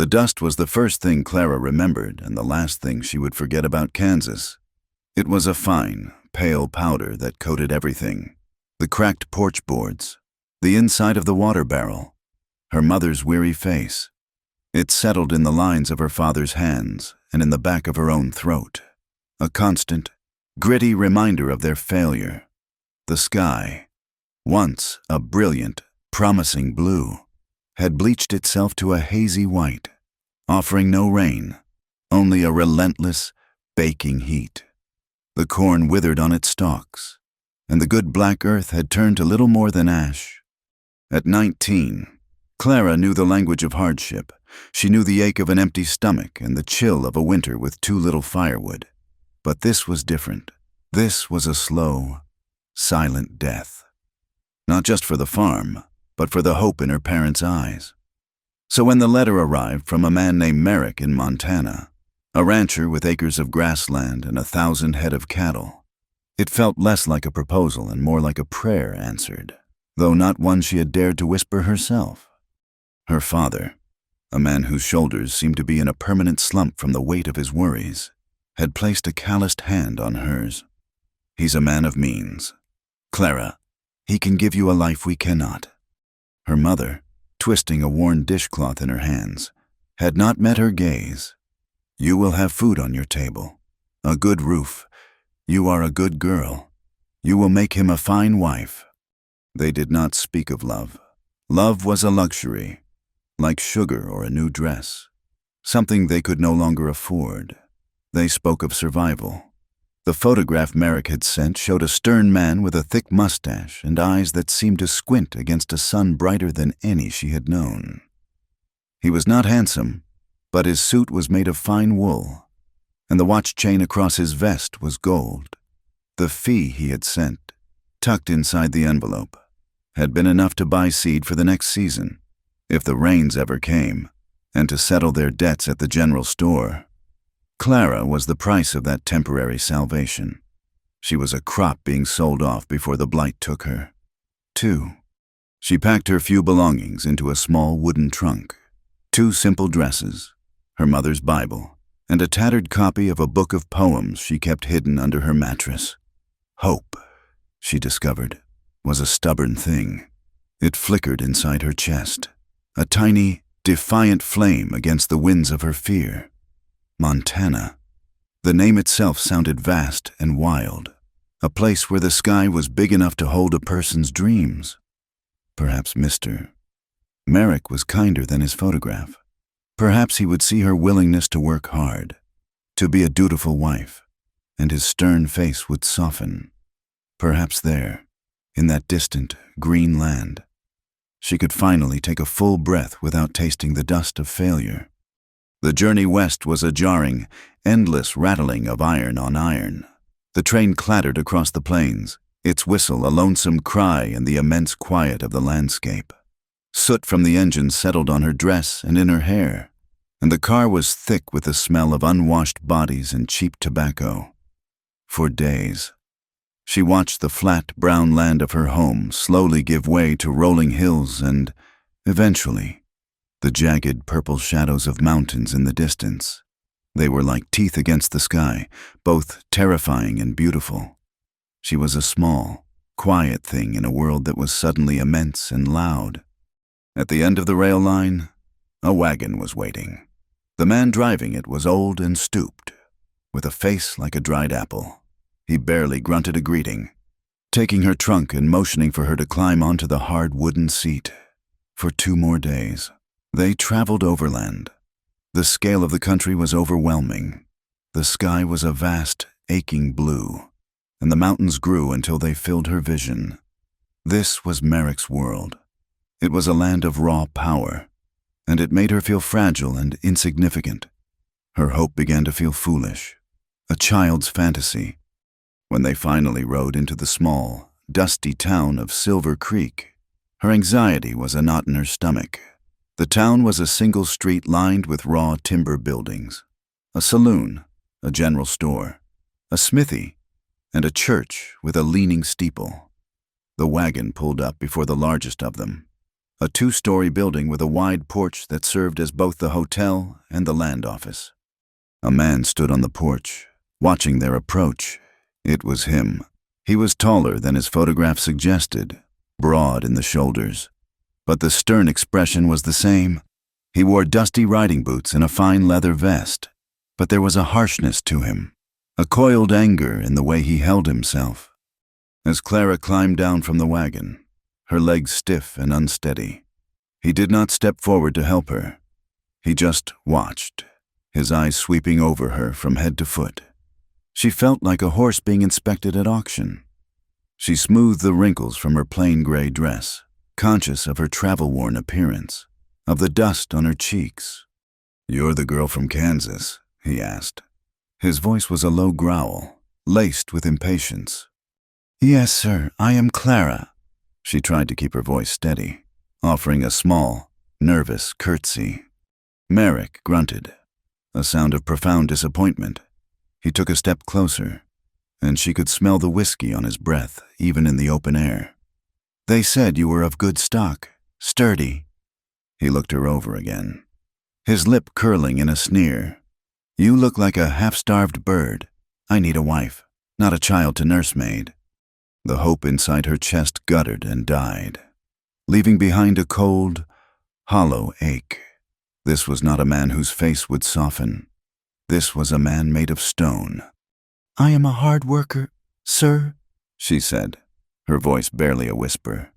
The dust was the first thing Clara remembered and the last thing she would forget about Kansas. It was a fine, pale powder that coated everything. The cracked porch boards, the inside of the water barrel, her mother's weary face. It settled in the lines of her father's hands and in the back of her own throat. A constant, gritty reminder of their failure. The sky, once a brilliant, promising blue, had bleached itself to a hazy white, offering no rain, only a relentless, baking heat. The corn withered on its stalks, and the good black earth had turned to little more than ash. At 19, Clara knew the language of hardship. She knew the ache of an empty stomach and the chill of a winter with too little firewood. But this was different. This was a slow, silent death. Not just for the farm, but for the hope in her parents' eyes. So when the letter arrived from a man named Merrick in Montana, a rancher with acres of grassland and 1,000 head of cattle, it felt less like a proposal and more like a prayer answered, though not one she had dared to whisper herself. Her father, a man whose shoulders seemed to be in a permanent slump from the weight of his worries, had placed a calloused hand on hers. He's a man of means. Clara, he can give you a life we cannot. Her mother, twisting a worn dishcloth in her hands, had not met her gaze. You will have food on your table, a good roof. You are a good girl. You will make him a fine wife. They did not speak of love. Love was a luxury, like sugar or a new dress, something they could no longer afford. They spoke of survival. The photograph Merrick had sent showed a stern man with a thick mustache and eyes that seemed to squint against a sun brighter than any she had known. He was not handsome, but his suit was made of fine wool, and the watch chain across his vest was gold. The fee he had sent, tucked inside the envelope, had been enough to buy seed for the next season, if the rains ever came, and to settle their debts at the general store. Clara was the price of that temporary salvation. She was a crop being sold off before the blight took her. 2. She packed her few belongings into a small wooden trunk. 2 simple dresses, her mother's Bible, and a tattered copy of a book of poems she kept hidden under her mattress. Hope, she discovered, was a stubborn thing. It flickered inside her chest, a tiny, defiant flame against the winds of her fear. Montana. The name itself sounded vast and wild, a place where the sky was big enough to hold a person's dreams. Perhaps Mr. Merrick was kinder than his photograph. Perhaps he would see her willingness to work hard, to be a dutiful wife, and his stern face would soften. Perhaps there, in that distant, green land, she could finally take a full breath without tasting the dust of failure. The journey west was a jarring, endless rattling of iron on iron. The train clattered across the plains, its whistle a lonesome cry in the immense quiet of the landscape. Soot from the engine settled on her dress and in her hair, and the car was thick with the smell of unwashed bodies and cheap tobacco. For days, she watched the flat, brown land of her home slowly give way to rolling hills and, eventually, the jagged purple shadows of mountains in the distance. They were like teeth against the sky, both terrifying and beautiful. She was a small, quiet thing in a world that was suddenly immense and loud. At the end of the rail line, a wagon was waiting. The man driving it was old and stooped, with a face like a dried apple. He barely grunted a greeting, taking her trunk and motioning for her to climb onto the hard wooden seat. For 2 more days, they traveled overland. The scale of the country was overwhelming. The sky was a vast, aching blue, and the mountains grew until they filled her vision. This was Merrick's world. It was a land of raw power, and it made her feel fragile and insignificant. Her hope began to feel foolish, a child's fantasy. When they finally rode into the small, dusty town of Silver Creek, her anxiety was a knot in her stomach. The town was a single street lined with raw timber buildings, a saloon, a general store, a smithy, and a church with a leaning steeple. The wagon pulled up before the largest of them, a two-story building with a wide porch that served as both the hotel and the land office. A man stood on the porch, watching their approach. It was him. He was taller than his photograph suggested, broad in the shoulders. But the stern expression was the same. He wore dusty riding boots and a fine leather vest, but there was a harshness to him, a coiled anger in the way he held himself. As Clara climbed down from the wagon, her legs stiff and unsteady, he did not step forward to help her. He just watched, his eyes sweeping over her from head to foot. She felt like a horse being inspected at auction. She smoothed the wrinkles from her plain gray dress, conscious of her travel-worn appearance, of the dust on her cheeks. "You're the girl from Kansas?" he asked. His voice was a low growl, laced with impatience. "Yes, sir, I am Clara." She tried to keep her voice steady, offering a small, nervous curtsy. Merrick grunted, a sound of profound disappointment. He took a step closer, and she could smell the whiskey on his breath, even in the open air. "They said you were of good stock, sturdy." He looked her over again, his lip curling in a sneer. "You look like a half-starved bird. I need a wife, not a child to nursemaid." The hope inside her chest guttered and died, leaving behind a cold, hollow ache. This was not a man whose face would soften. This was a man made of stone. "I am a hard worker, sir," she said, her voice barely a whisper.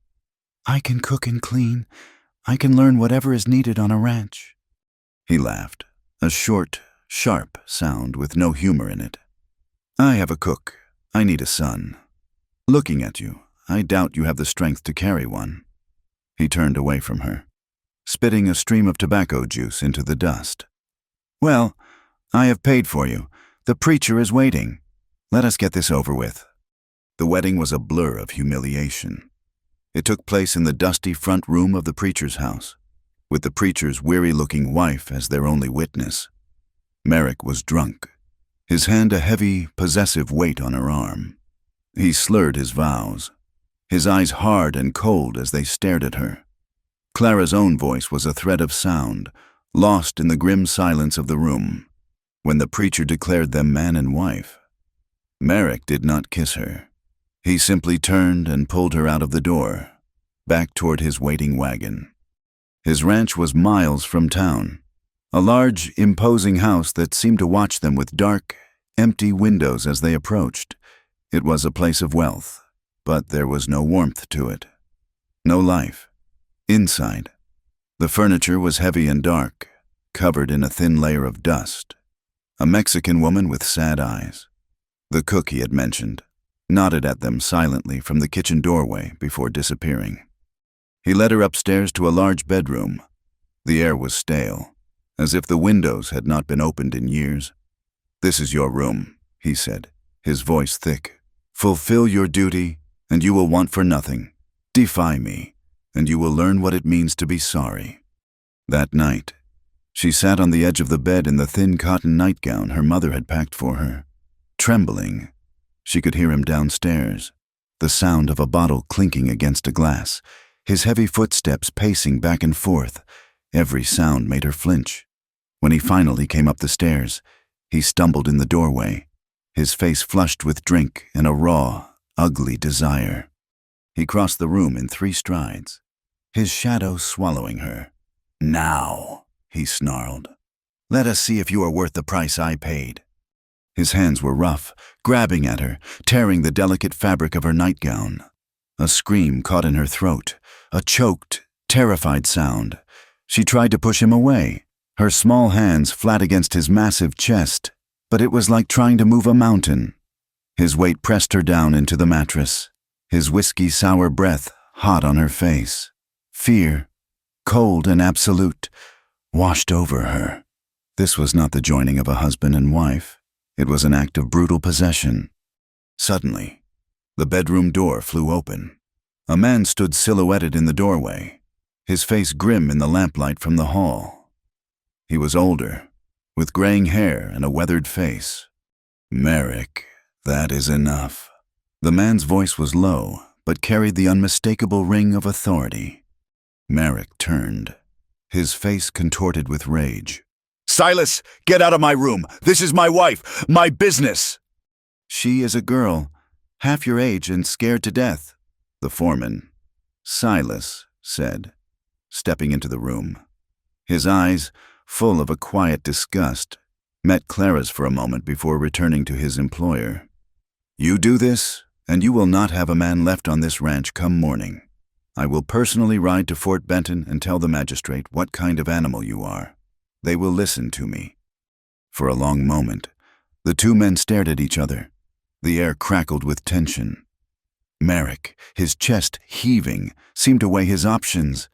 "I can cook and clean. I can learn whatever is needed on a ranch." He laughed, a short, sharp sound with no humor in it. "I have a cook. I need a son. Looking at you, I doubt you have the strength to carry one." He turned away from her, spitting a stream of tobacco juice into the dust. "Well, I have paid for you. The preacher is waiting. Let us get this over with." The wedding was a blur of humiliation. It took place in the dusty front room of the preacher's house, with the preacher's weary-looking wife as their only witness. Merrick was drunk, his hand a heavy, possessive weight on her arm. He slurred his vows, his eyes hard and cold as they stared at her. Clara's own voice was a thread of sound, lost in the grim silence of the room, when the preacher declared them man and wife. Merrick did not kiss her. He simply turned and pulled her out of the door, back toward his waiting wagon. His ranch was miles from town, a large, imposing house that seemed to watch them with dark, empty windows as they approached. It was a place of wealth, but there was no warmth to it, no life. Inside, the furniture was heavy and dark, covered in a thin layer of dust. A Mexican woman with sad eyes, the cook he had mentioned, nodded at them silently from the kitchen doorway before disappearing. He led her upstairs to a large bedroom. The air was stale, as if the windows had not been opened in years. "This is your room," he said, his voice thick. "Fulfill your duty, and you will want for nothing. Defy me, and you will learn what it means to be sorry." That night, she sat on the edge of the bed in the thin cotton nightgown her mother had packed for her. Trembling, she could hear him downstairs, the sound of a bottle clinking against a glass, his heavy footsteps pacing back and forth. Every sound made her flinch. When he finally came up the stairs, he stumbled in the doorway, his face flushed with drink and a raw, ugly desire. He crossed the room in 3 strides, his shadow swallowing her. "Now," he snarled. "Let us see if you are worth the price I paid." His hands were rough, grabbing at her, tearing the delicate fabric of her nightgown. A scream caught in her throat, a choked, terrified sound. She tried to push him away, her small hands flat against his massive chest, but it was like trying to move a mountain. His weight pressed her down into the mattress, his whiskey-sour breath hot on her face. Fear, cold and absolute, washed over her. This was not the joining of a husband and wife. It was an act of brutal possession. Suddenly, the bedroom door flew open. A man stood silhouetted in the doorway, his face grim in the lamplight from the hall. He was older, with graying hair and a weathered face. "Merrick, that is enough." The man's voice was low, but carried the unmistakable ring of authority. Merrick turned, his face contorted with rage. "Silas, get out of my room! This is my wife! My business!" "She is a girl, half your age and scared to death," the foreman, Silas, said, stepping into the room. His eyes, full of a quiet disgust, met Clara's for a moment before returning to his employer. "You do this, and you will not have a man left on this ranch come morning. I will personally ride to Fort Benton and tell the magistrate what kind of animal you are. They will listen to me." For a long moment, the two men stared at each other. The air crackled with tension. Merrick, his chest heaving, seemed to weigh his options.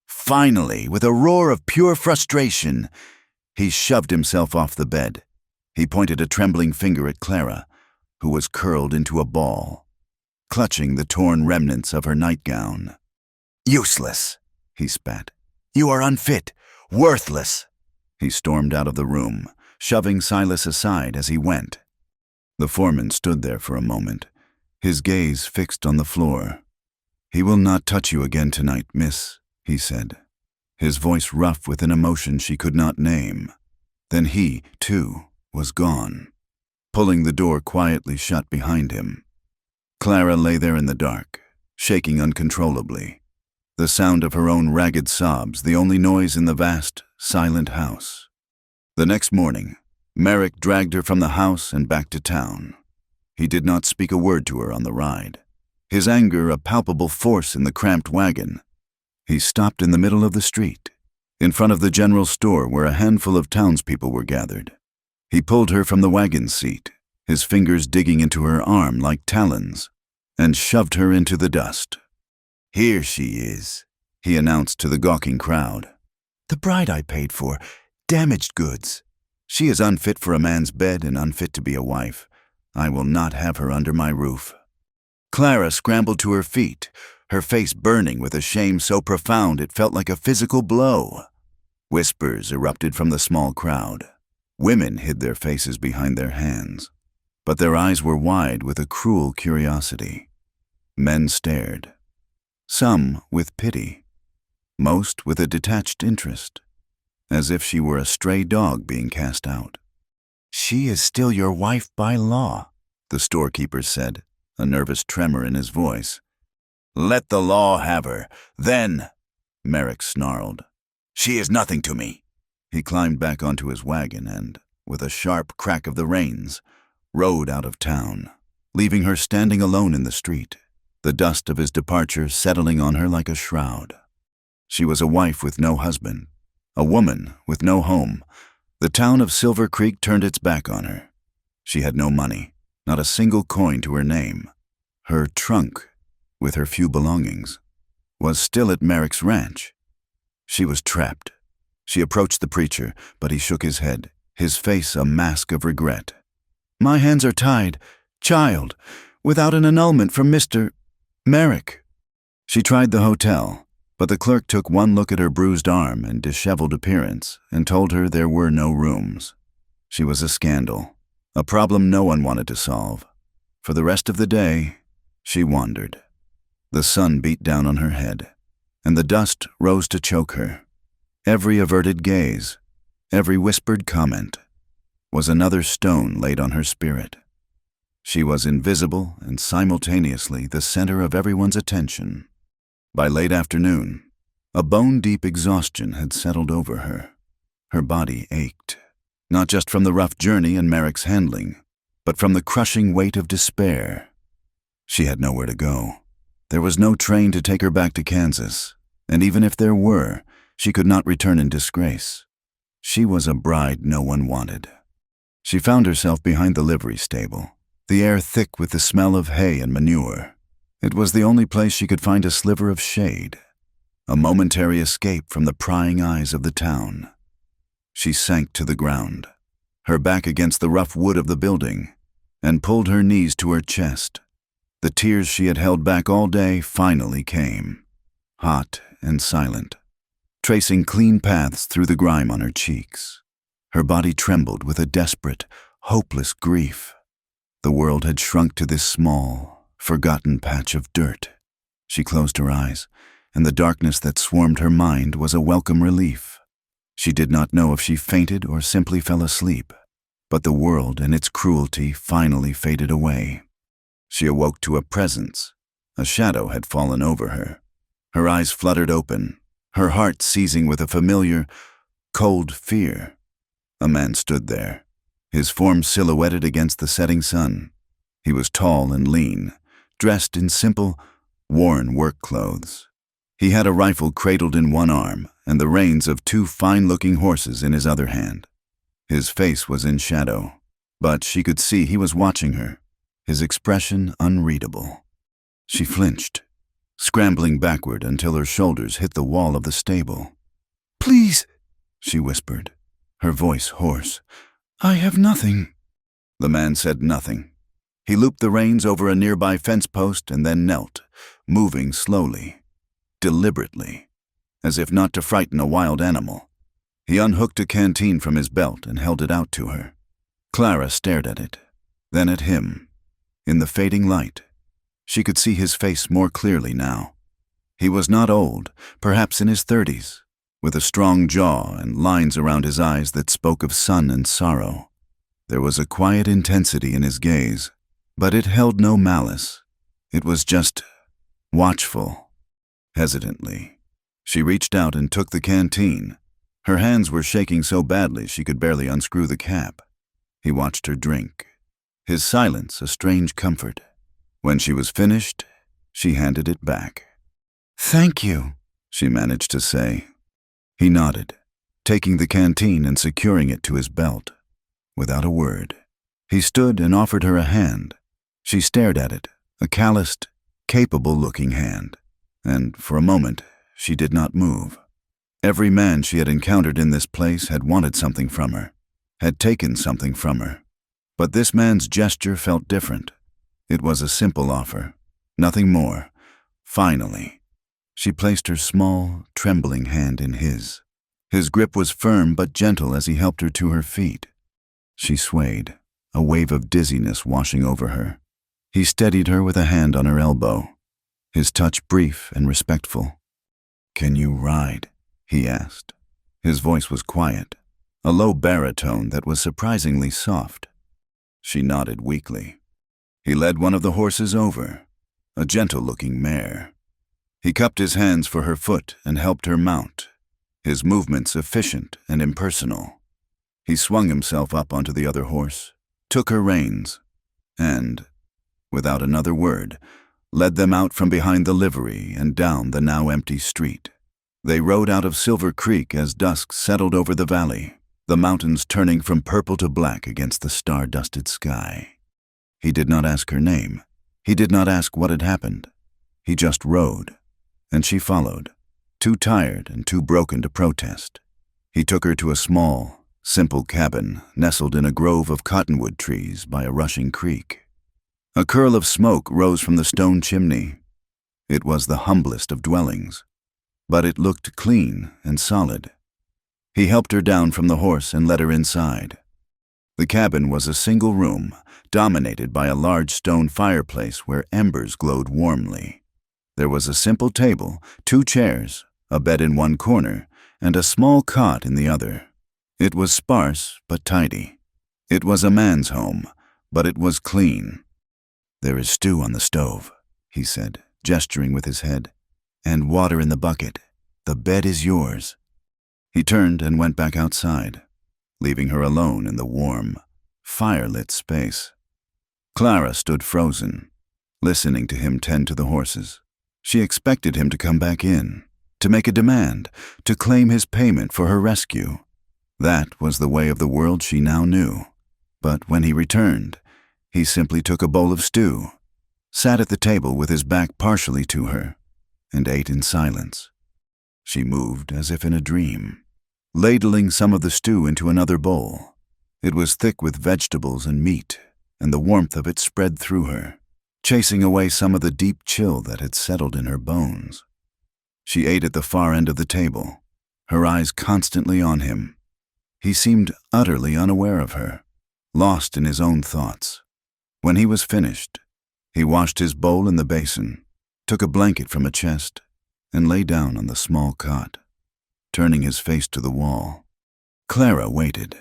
Finally, with a roar of pure frustration, he shoved himself off the bed. He pointed a trembling finger at Clara, who was curled into a ball, clutching the torn remnants of her nightgown. "Useless," he spat. "You are unfit, worthless." He stormed out of the room, shoving Silas aside as he went. The foreman stood there for a moment, his gaze fixed on the floor. "He will not touch you again tonight, miss," he said, his voice rough with an emotion she could not name. Then he, too, was gone, pulling the door quietly shut behind him. Clara lay there in the dark, shaking uncontrollably, the sound of her own ragged sobs the only noise in the vast, silent house. The next morning, Merrick dragged her from the house and back to town. He did not speak a word to her on the ride, his anger a palpable force in the cramped wagon. He stopped in the middle of the street, in front of the general store where a handful of townspeople were gathered. He pulled her from the wagon seat, his fingers digging into her arm like talons, and shoved her into the dust. "Here she is," he announced to the gawking crowd. "The bride I paid for, damaged goods. She is unfit for a man's bed and unfit to be a wife. I will not have her under my roof." Clara scrambled to her feet, her face burning with a shame so profound it felt like a physical blow. Whispers erupted from the small crowd. Women hid their faces behind their hands, but their eyes were wide with a cruel curiosity. Men stared, some with pity, most with a detached interest, as if she were a stray dog being cast out. "She is still your wife by law," the storekeeper said, a nervous tremor in his voice. "Let the law have her, then," Merrick snarled. "She is nothing to me." He climbed back onto his wagon and, with a sharp crack of the reins, rode out of town, leaving her standing alone in the street, the dust of his departure settling on her like a shroud. She was a wife with no husband, a woman with no home. The town of Silver Creek turned its back on her. She had no money, not a single coin to her name. Her trunk, with her few belongings, was still at Merrick's ranch. She was trapped. She approached the preacher, but he shook his head, his face a mask of regret. "My hands are tied, child, without an annulment from Mr. Merrick." She tried the hotel, but the clerk took one look at her bruised arm and disheveled appearance and told her there were no rooms. She was a scandal, a problem no one wanted to solve. For the rest of the day, she wandered. The sun beat down on her head, and the dust rose to choke her. Every averted gaze, every whispered comment, was another stone laid on her spirit. She was invisible and simultaneously the center of everyone's attention. By late afternoon, a bone-deep exhaustion had settled over her. Her body ached, not just from the rough journey and Merrick's handling, but from the crushing weight of despair. She had nowhere to go. There was no train to take her back to Kansas, and even if there were, she could not return in disgrace. She was a bride no one wanted. She found herself behind the livery stable, the air thick with the smell of hay and manure. It was the only place she could find a sliver of shade, a momentary escape from the prying eyes of the town. She sank to the ground, her back against the rough wood of the building, and pulled her knees to her chest. The tears she had held back all day finally came, hot and silent, tracing clean paths through the grime on her cheeks. Her body trembled with a desperate, hopeless grief. The world had shrunk to this small, forgotten patch of dirt. She closed her eyes, and the darkness that swarmed her mind was a welcome relief. She did not know if she fainted or simply fell asleep, but the world and its cruelty finally faded away. She awoke to a presence. A shadow had fallen over her. Her eyes fluttered open, her heart seizing with a familiar, cold fear. A man stood there, his form silhouetted against the setting sun. He was tall and lean, dressed in simple, worn work clothes. He had a rifle cradled in one arm and the reins of two fine-looking horses in his other hand. His face was in shadow, but she could see he was watching her, his expression unreadable. She flinched, scrambling backward until her shoulders hit the wall of the stable. "Please," she whispered, her voice hoarse. "I have nothing." The man said nothing. He looped the reins over a nearby fence post and then knelt, moving slowly, deliberately, as if not to frighten a wild animal. He unhooked a canteen from his belt and held it out to her. Clara stared at it, then at him. In the fading light, she could see his face more clearly now. He was not old, perhaps in his 30s, with a strong jaw and lines around his eyes that spoke of sun and sorrow. There was a quiet intensity in his gaze, but it held no malice. It was just watchful. Hesitantly, she reached out and took the canteen. Her hands were shaking so badly she could barely unscrew the cap. He watched her drink, his silence a strange comfort. When she was finished, she handed it back. "Thank you," she managed to say. He nodded, taking the canteen and securing it to his belt. Without a word, he stood and offered her a hand. She stared at it, a calloused, capable-looking hand, and for a moment she did not move. Every man she had encountered in this place had wanted something from her, had taken something from her. But this man's gesture felt different. It was a simple offer, nothing more. Finally, she placed her small, trembling hand in his. His grip was firm but gentle as he helped her to her feet. She swayed, a wave of dizziness washing over her. He steadied her with a hand on her elbow, his touch brief and respectful. "Can you ride?" he asked. His voice was quiet, a low baritone that was surprisingly soft. She nodded weakly. He led one of the horses over, a gentle-looking mare. He cupped his hands for her foot and helped her mount, his movements efficient and impersonal. He swung himself up onto the other horse, took her reins, and, without another word, led them out from behind the livery and down the now empty street. They rode out of Silver Creek as dusk settled over the valley, the mountains turning from purple to black against the star-dusted sky. He did not ask her name. He did not ask what had happened. He just rode, and she followed, too tired and too broken to protest. He took her to a small, simple cabin nestled in a grove of cottonwood trees by a rushing creek. A curl of smoke rose from the stone chimney. It was the humblest of dwellings, but it looked clean and solid. He helped her down from the horse and led her inside. The cabin was a single room, dominated by a large stone fireplace where embers glowed warmly. There was a simple table, 2 chairs, a bed in one corner, and a small cot in the other. It was sparse but tidy. It was a man's home, but it was clean. "There is stew on the stove," he said, gesturing with his head, "and water in the bucket. The bed is yours." He turned and went back outside, leaving her alone in the warm, fire-lit space. Clara stood frozen, listening to him tend to the horses. She expected him to come back in, to make a demand, to claim his payment for her rescue. That was the way of the world she now knew. But when he returned, he simply took a bowl of stew, sat at the table with his back partially to her, and ate in silence. She moved as if in a dream, ladling some of the stew into another bowl. It was thick with vegetables and meat, and the warmth of it spread through her, chasing away some of the deep chill that had settled in her bones. She ate at the far end of the table, her eyes constantly on him. He seemed utterly unaware of her, lost in his own thoughts. When he was finished, he washed his bowl in the basin, took a blanket from a chest, and lay down on the small cot, turning his face to the wall. Clara waited,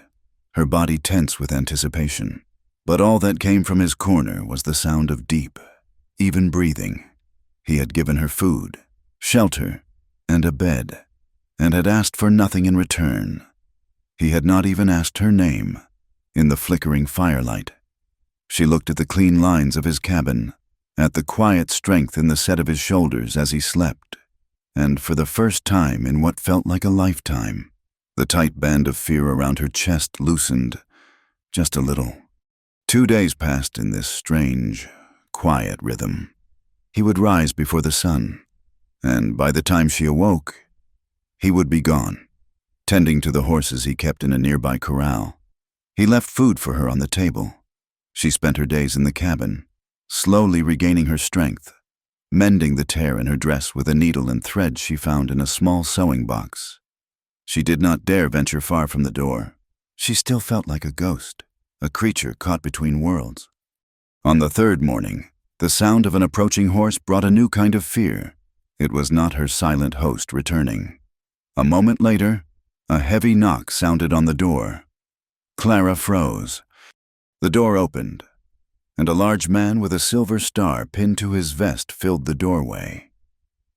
her body tense with anticipation, but all that came from his corner was the sound of deep, even breathing. He had given her food, shelter, and a bed, and had asked for nothing in return. He had not even asked her name. In the flickering firelight, she looked at the clean lines of his cabin, at the quiet strength in the set of his shoulders as he slept, and for the first time in what felt like a lifetime, the tight band of fear around her chest loosened just a little. 2 days passed in this strange, quiet rhythm. He would rise before the sun, and by the time she awoke, he would be gone, tending to the horses he kept in a nearby corral. He left food for her on the table. She spent her days in the cabin, slowly regaining her strength, mending the tear in her dress with a needle and thread she found in a small sewing box. She did not dare venture far from the door. She still felt like a ghost, a creature caught between worlds. On the 3rd morning, the sound of an approaching horse brought a new kind of fear. It was not her silent host returning. A moment later, a heavy knock sounded on the door. Clara froze. The door opened, and a large man with a silver star pinned to his vest filled the doorway.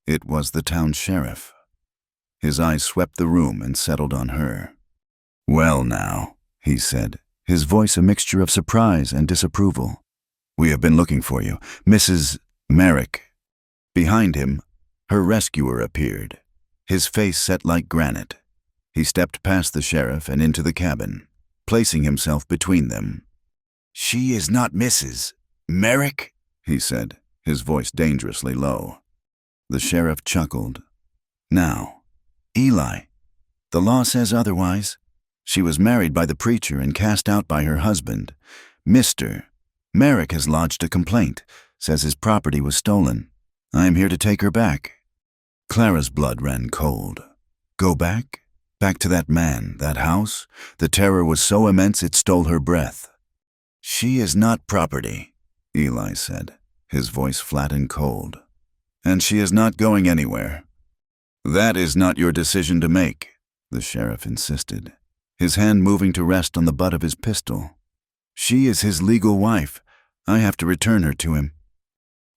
It was the town sheriff. His eyes swept the room and settled on her. "Well now," he said, his voice a mixture of surprise and disapproval. "We have been looking for you, Mrs. Merrick." Behind him, her rescuer appeared, his face set like granite. He stepped past the sheriff and into the cabin, placing himself between them. "She is not Mrs. Merrick," he said, his voice dangerously low. The sheriff chuckled. "Now, Eli, the law says otherwise. She was married by the preacher and cast out by her husband. Mr. Merrick has lodged a complaint, says his property was stolen. I am here to take her back." Clara's blood ran cold. Go back? Back to that man, that house? The terror was so immense it stole her breath. "She is not property," Eli said, his voice flat and cold. "And she is not going anywhere." "That is not your decision to make," the sheriff insisted, his hand moving to rest on the butt of his pistol. "She is his legal wife. I have to return her to him."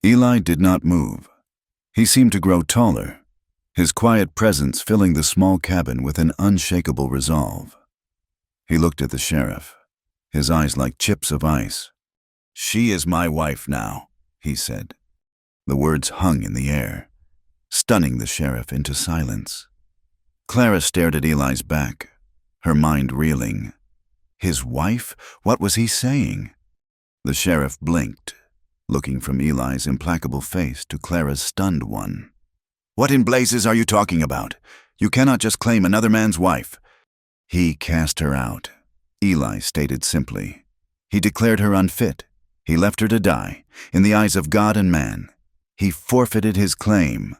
Eli did not move. He seemed to grow taller, his quiet presence filling the small cabin with an unshakable resolve. He looked at the sheriff, his eyes like chips of ice. "She is my wife now," he said. The words hung in the air, stunning the sheriff into silence. Clara stared at Eli's back, her mind reeling. His wife? What was he saying? The sheriff blinked, looking from Eli's implacable face to Clara's stunned one. "What in blazes are you talking about? You cannot just claim another man's wife." "He cast her out," Eli stated simply. "He declared her unfit. He left her to die, in the eyes of God and man. He forfeited his claim."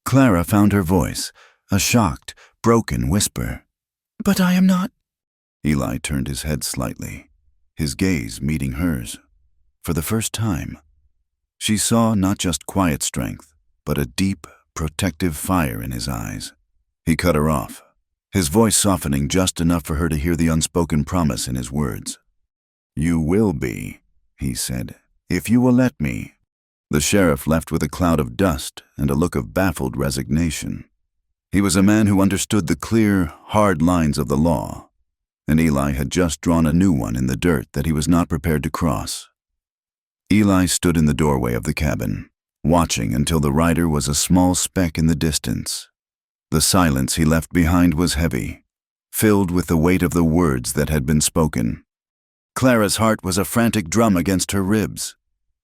Clara found her voice, a shocked, broken whisper. "But I am not—" Eli turned his head slightly, his gaze meeting hers. For the first time, she saw not just quiet strength, but a deep, protective fire in his eyes. He cut her off, his voice softening just enough for her to hear the unspoken promise in his words. "You will be," he said, "if you will let me." The sheriff left with a cloud of dust and a look of baffled resignation. He was a man who understood the clear, hard lines of the law, and Eli had just drawn a new one in the dirt that he was not prepared to cross. Eli stood in the doorway of the cabin, watching until the rider was a small speck in the distance. The silence he left behind was heavy, filled with the weight of the words that had been spoken. Clara's heart was a frantic drum against her ribs.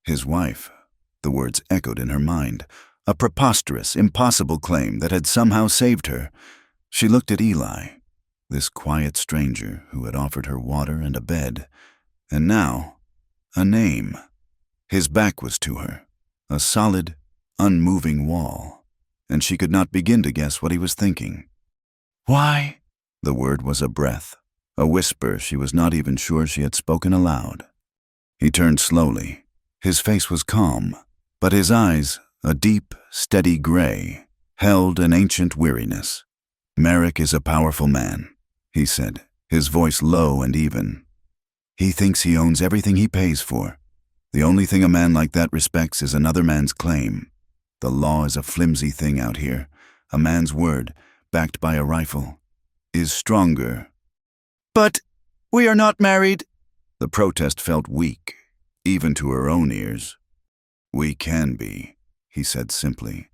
His wife, the words echoed in her mind, a preposterous, impossible claim that had somehow saved her. She looked at Eli, this quiet stranger who had offered her water and a bed, and now, a name. His back was to her, a solid, unmoving wall, and she could not begin to guess what he was thinking. "Why?" The word was a breath, a whisper she was not even sure she had spoken aloud. He turned slowly. His face was calm, but his eyes, a deep, steady gray, held an ancient weariness. "Merrick is a powerful man," he said, his voice low and even. "He thinks he owns everything he pays for. The only thing a man like that respects is another man's claim. The law is a flimsy thing out here. A man's word, backed by a rifle, is stronger." "But we are not married." The protest felt weak, even to her own ears. "We can be," he said simply.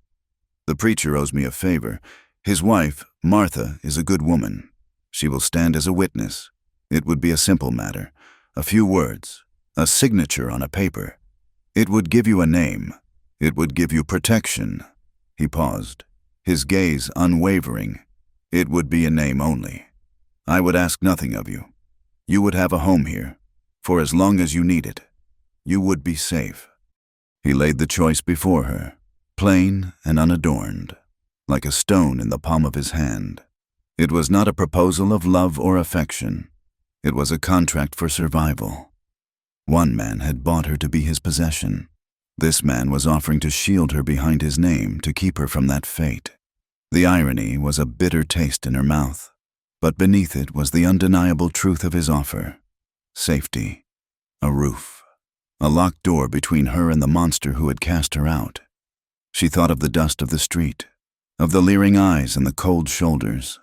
"The preacher owes me a favor. His wife, Martha, is a good woman. She will stand as a witness. It would be a simple matter. A few words, a signature on a paper. It would give you a name. It would give you protection." He paused, his gaze unwavering. "It would be a name only. I would ask nothing of you. You would have a home here, for as long as you need it. You would be safe." He laid the choice before her, plain and unadorned, like a stone in the palm of his hand. It was not a proposal of love or affection. It was a contract for survival. One man had bought her to be his possession. This man was offering to shield her behind his name to keep her from that fate. The irony was a bitter taste in her mouth, but beneath it was the undeniable truth of his offer. Safety, a roof, a locked door between her and the monster who had cast her out. She thought of the dust of the street, of the leering eyes and the cold shoulders,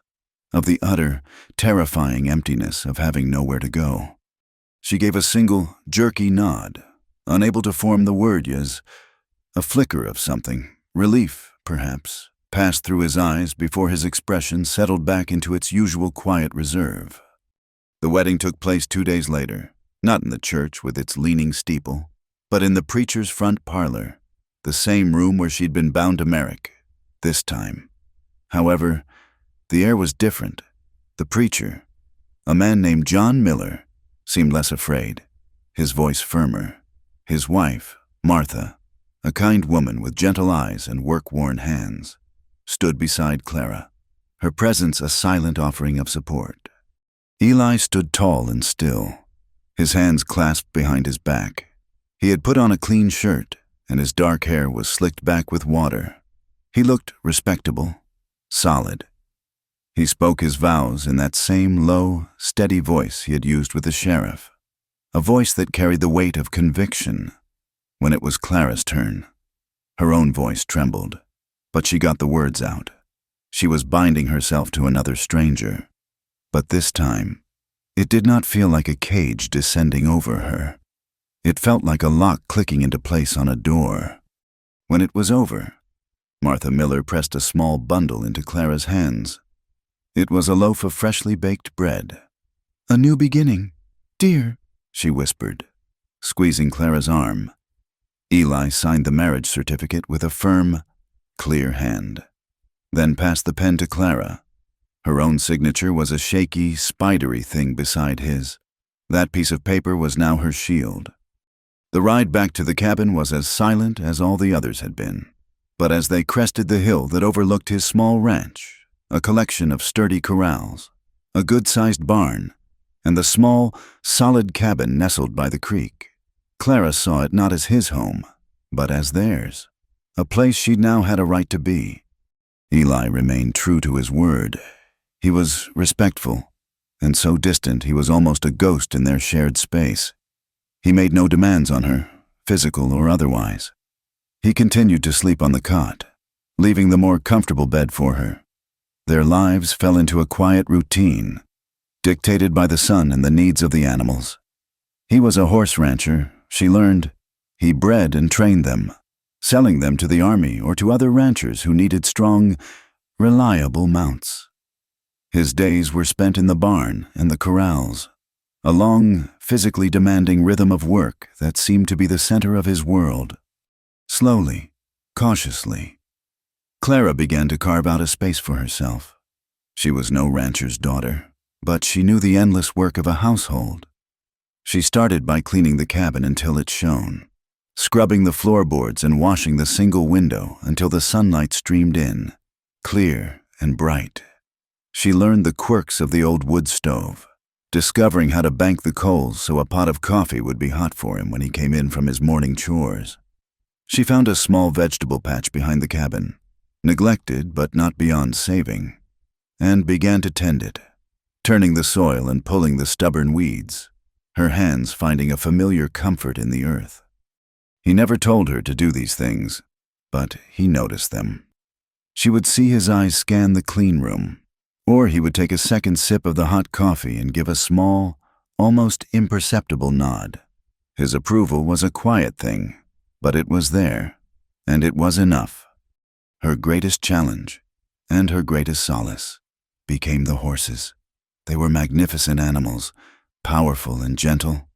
of the utter, terrifying emptiness of having nowhere to go. She gave a single, jerky nod, unable to form the word yes. A flicker of something, relief, perhaps, passed through his eyes before his expression settled back into its usual quiet reserve. The wedding took place 2 days later, not in the church with its leaning steeple, but in the preacher's front parlor, the same room where she'd been bound to Merrick, this time. However, the air was different. The preacher, a man named John Miller, seemed less afraid, his voice firmer. His wife, Martha, a kind woman with gentle eyes and work-worn hands, stood beside Clara, her presence a silent offering of support. Eli stood tall and still, his hands clasped behind his back. He had put on a clean shirt, and his dark hair was slicked back with water. He looked respectable, solid. He spoke his vows in that same low, steady voice he had used with the sheriff, a voice that carried the weight of conviction. When it was Clara's turn, her own voice trembled, but she got the words out. She was binding herself to another stranger. But this time, it did not feel like a cage descending over her. It felt like a lock clicking into place on a door. When it was over, Martha Miller pressed a small bundle into Clara's hands. It was a loaf of freshly baked bread. "A new beginning, dear," she whispered, squeezing Clara's arm. Eli signed the marriage certificate with a firm, clear hand, then passed the pen to Clara. Her own signature was a shaky, spidery thing beside his. That piece of paper was now her shield. The ride back to the cabin was as silent as all the others had been. But as they crested the hill that overlooked his small ranch, a collection of sturdy corrals, a good-sized barn, and the small, solid cabin nestled by the creek, Clara saw it not as his home, but as theirs, a place she now had a right to be. Eli remained true to his word. He was respectful, and so distant he was almost a ghost in their shared space. He made no demands on her, physical or otherwise. He continued to sleep on the cot, leaving the more comfortable bed for her. Their lives fell into a quiet routine, dictated by the sun and the needs of the animals. He was a horse rancher, she learned. He bred and trained them, selling them to the army or to other ranchers who needed strong, reliable mounts. His days were spent in the barn and the corrals, a long, physically demanding rhythm of work that seemed to be the center of his world. Slowly, cautiously, Clara began to carve out a space for herself. She was no rancher's daughter, but she knew the endless work of a household. She started by cleaning the cabin until it shone, scrubbing the floorboards and washing the single window until the sunlight streamed in, clear and bright. She learned the quirks of the old wood stove, discovering how to bank the coals so a pot of coffee would be hot for him when he came in from his morning chores. She found a small vegetable patch behind the cabin, neglected but not beyond saving, and began to tend it, turning the soil and pulling the stubborn weeds, her hands finding a familiar comfort in the earth. He never told her to do these things, but he noticed them. She would see his eyes scan the clean room, or he would take a second sip of the hot coffee and give a small, almost imperceptible nod. His approval was a quiet thing, but it was there, and it was enough. Her greatest challenge, and her greatest solace, became the horses. They were magnificent animals, powerful and gentle.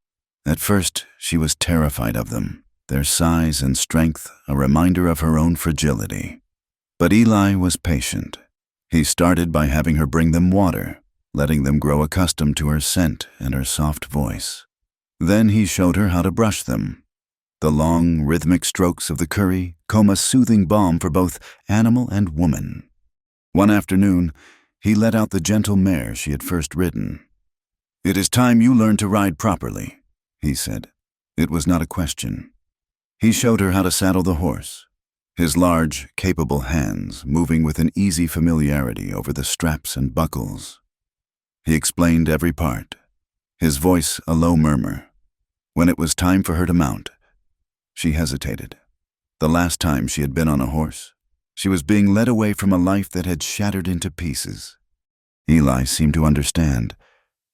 At first, she was terrified of them, their size and strength a reminder of her own fragility. But Eli was patient. He started by having her bring them water, letting them grow accustomed to her scent and her soft voice. Then he showed her how to brush them. The long, rhythmic strokes of the curry comb a soothing balm for both animal and woman. One afternoon, he let out the gentle mare she had first ridden. "It is time you learned to ride properly," he said. It was not a question. He showed her how to saddle the horse, his large, capable hands moving with an easy familiarity over the straps and buckles. He explained every part, his voice a low murmur. When it was time for her to mount, she hesitated. The last time she had been on a horse, she was being led away from a life that had shattered into pieces. Eli seemed to understand.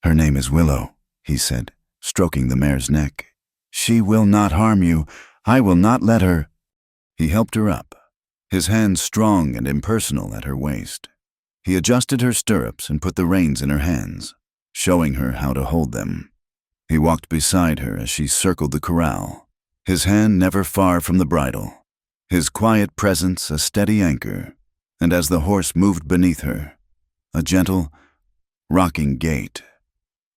"Her name is Willow," he said, stroking the mare's neck. "She will not harm you. I will not let her." He helped her up, his hands strong and impersonal at her waist. He adjusted her stirrups and put the reins in her hands, showing her how to hold them. He walked beside her as she circled the corral, his hand never far from the bridle, his quiet presence a steady anchor, and as the horse moved beneath her, a gentle, rocking gait.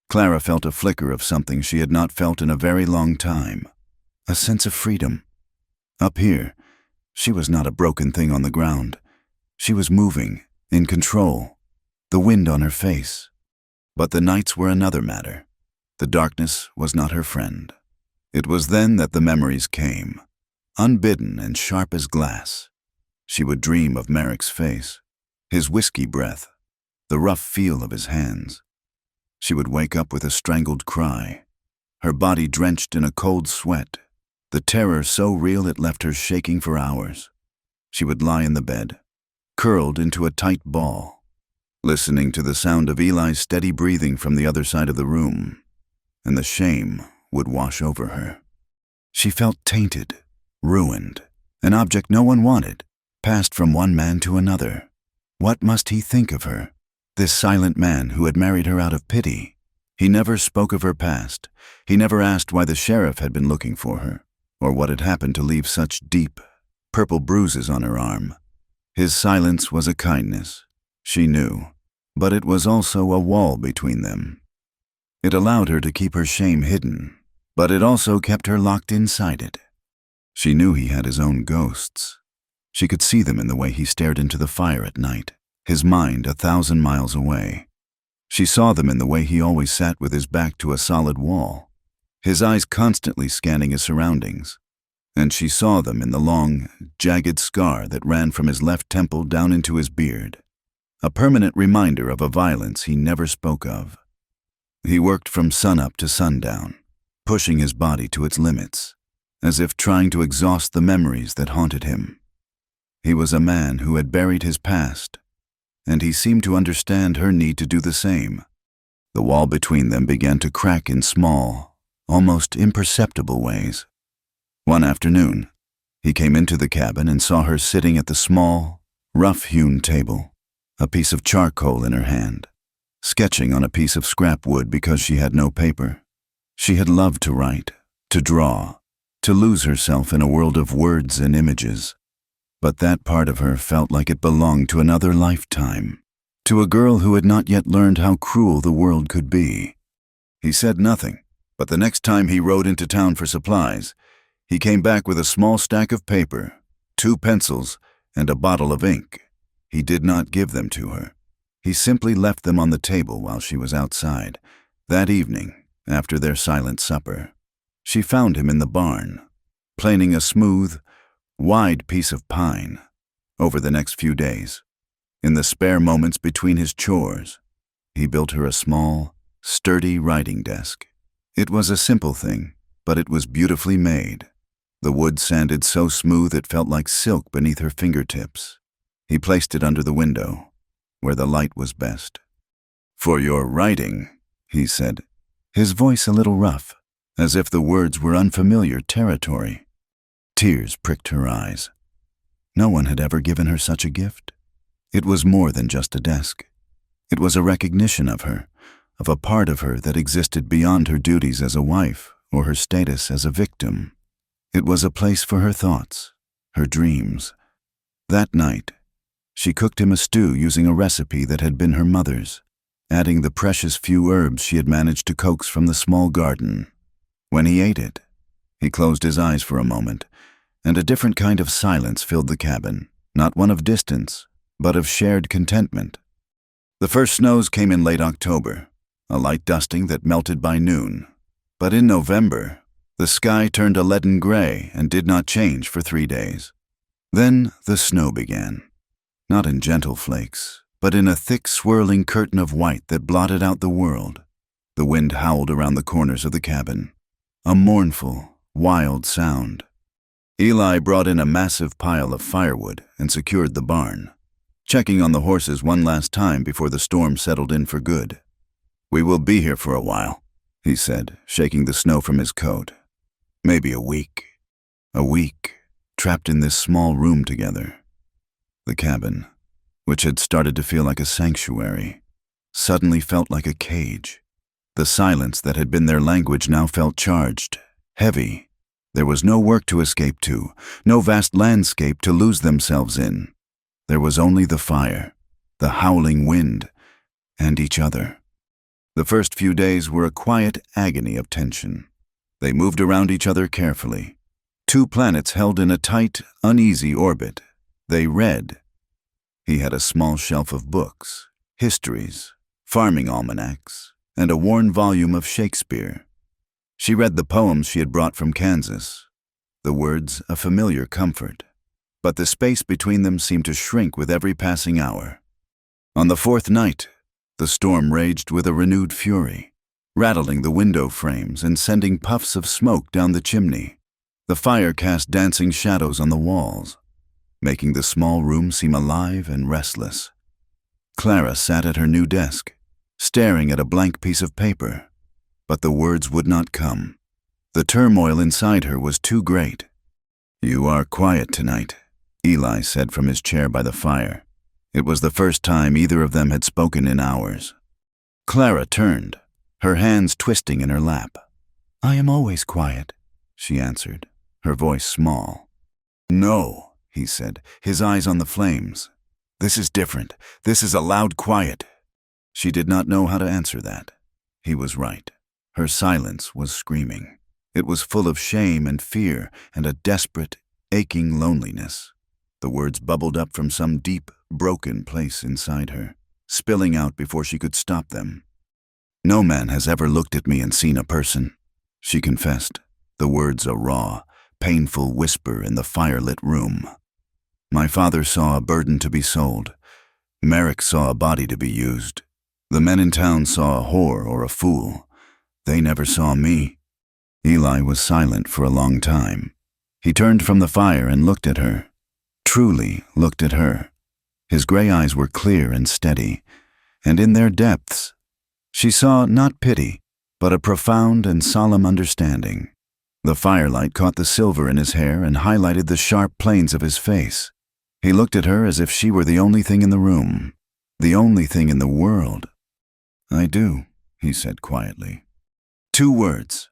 Clara felt a flicker of something she had not felt in a very long time, a sense of freedom. Up here, she was not a broken thing on the ground. She was moving, in control, the wind on her face. But the nights were another matter. The darkness was not her friend. It was then that the memories came, unbidden and sharp as glass. She would dream of Merrick's face, his whiskey breath, the rough feel of his hands. She would wake up with a strangled cry, her body drenched in a cold sweat, the terror so real it left her shaking for hours. She would lie in the bed, curled into a tight ball, listening to the sound of Eli's steady breathing from the other side of the room, and the shame would wash over her. She felt tainted, ruined, an object no one wanted, passed from one man to another. What must he think of her, this silent man who had married her out of pity? He never spoke of her past. He never asked why the sheriff had been looking for her, or what had happened to leave such deep, purple bruises on her arm. His silence was a kindness, she knew, but it was also a wall between them. It allowed her to keep her shame hidden, but it also kept her locked inside it. She knew he had his own ghosts. She could see them in the way he stared into the fire at night, his mind 1,000 miles away. She saw them in the way he always sat with his back to a solid wall, his eyes constantly scanning his surroundings. And she saw them in the long, jagged scar that ran from his left temple down into his beard, a permanent reminder of a violence he never spoke of. He worked from sunup to sundown, pushing his body to its limits, as if trying to exhaust the memories that haunted him. He was a man who had buried his past, and he seemed to understand her need to do the same. The wall between them began to crack in small, almost imperceptible ways. One afternoon, he came into the cabin and saw her sitting at the small, rough-hewn table, a piece of charcoal in her hand, sketching on a piece of scrap wood because she had no paper. She had loved to write, to draw, to lose herself in a world of words and images. But that part of her felt like it belonged to another lifetime, to a girl who had not yet learned how cruel the world could be. He said nothing, but the next time he rode into town for supplies, he came back with a small stack of paper, 2 pencils, and a bottle of ink. He did not give them to her. He simply left them on the table while she was outside. That evening, after their silent supper, she found him in the barn, planing a smooth, wide piece of pine, over the next few days. In the spare moments between his chores, he built her a small, sturdy writing desk. It was a simple thing, but it was beautifully made. The wood sanded so smooth it felt like silk beneath her fingertips. He placed it under the window, where the light was best. "For your writing," he said, his voice a little rough, as if the words were unfamiliar territory. Tears pricked her eyes. No one had ever given her such a gift. It was more than just a desk. It was a recognition of her, of a part of her that existed beyond her duties as a wife or her status as a victim. It was a place for her thoughts, her dreams. That night, she cooked him a stew using a recipe that had been her mother's, adding the precious few herbs she had managed to coax from the small garden. When he ate it, he closed his eyes for a moment, and a different kind of silence filled the cabin, not one of distance, but of shared contentment. The first snows came in late October, a light dusting that melted by noon. But in November, the sky turned a leaden gray and did not change for 3 days. Then the snow began, not in gentle flakes, but in a thick swirling curtain of white that blotted out the world. The wind howled around the corners of the cabin, a mournful, wild sound. Eli brought in a massive pile of firewood and secured the barn, checking on the horses one last time before the storm settled in for good. "We will be here for a while," he said, shaking the snow from his coat. "Maybe a week. A week, trapped in this small room together." The cabin, which had started to feel like a sanctuary, suddenly felt like a cage. The silence that had been their language now felt charged, heavy. There was no work to escape to, no vast landscape to lose themselves in. There was only the fire, the howling wind, and each other. The first few days were a quiet agony of tension. They moved around each other carefully. 2 planets held in a tight, uneasy orbit. They read. He had a small shelf of books, histories, farming almanacs, and a worn volume of Shakespeare. She read the poems she had brought from Kansas, the words a familiar comfort. But the space between them seemed to shrink with every passing hour. On the 4th night, the storm raged with a renewed fury, rattling the window frames and sending puffs of smoke down the chimney. The fire cast dancing shadows on the walls, making the small room seem alive and restless. Clara sat at her new desk, staring at a blank piece of paper, but the words would not come. The turmoil inside her was too great. "You are quiet tonight," Eli said from his chair by the fire. It was the first time either of them had spoken in hours. Clara turned, her hands twisting in her lap. "I am always quiet," she answered, her voice small. "No," he said, his eyes on the flames. "This is different. This is a loud quiet." She did not know how to answer that. He was right. Her silence was screaming. It was full of shame and fear and a desperate, aching loneliness. The words bubbled up from some deep, broken place inside her, spilling out before she could stop them. "No man has ever looked at me and seen a person," she confessed, the words a raw, painful whisper in the firelit room. "My father saw a burden to be sold. Merrick saw a body to be used. The men in town saw a whore or a fool. They never saw me." Eli was silent for a long time. He turned from the fire and looked at her, truly looked at her. His gray eyes were clear and steady, and in their depths, she saw not pity, but a profound and solemn understanding. The firelight caught the silver in his hair and highlighted the sharp planes of his face. He looked at her as if she were the only thing in the room, the only thing in the world. "I do," he said quietly. 2 words,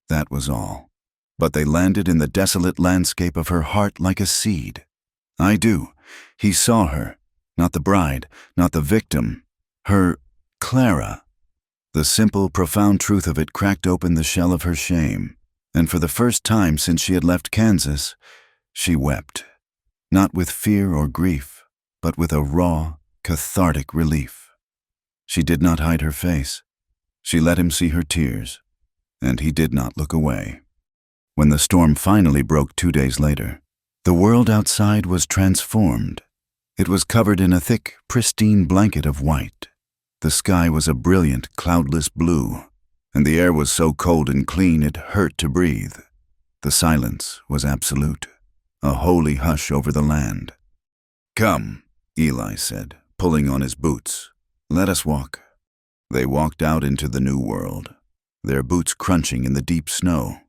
that was all. But they landed in the desolate landscape of her heart like a seed. "I do." He saw her, not the bride, not the victim, her Clara. The simple, profound truth of it cracked open the shell of her shame, and for the first time since she had left Kansas, she wept, not with fear or grief, but with a raw, cathartic relief. She did not hide her face. She let him see her tears, and he did not look away. When the storm finally broke 2 days later, the world outside was transformed. It was covered in a thick, pristine blanket of white. The sky was a brilliant, cloudless blue, and the air was so cold and clean it hurt to breathe. The silence was absolute, a holy hush over the land. "Come," Eli said, pulling on his boots. "Let us walk." They walked out into the new world, their boots crunching in the deep snow.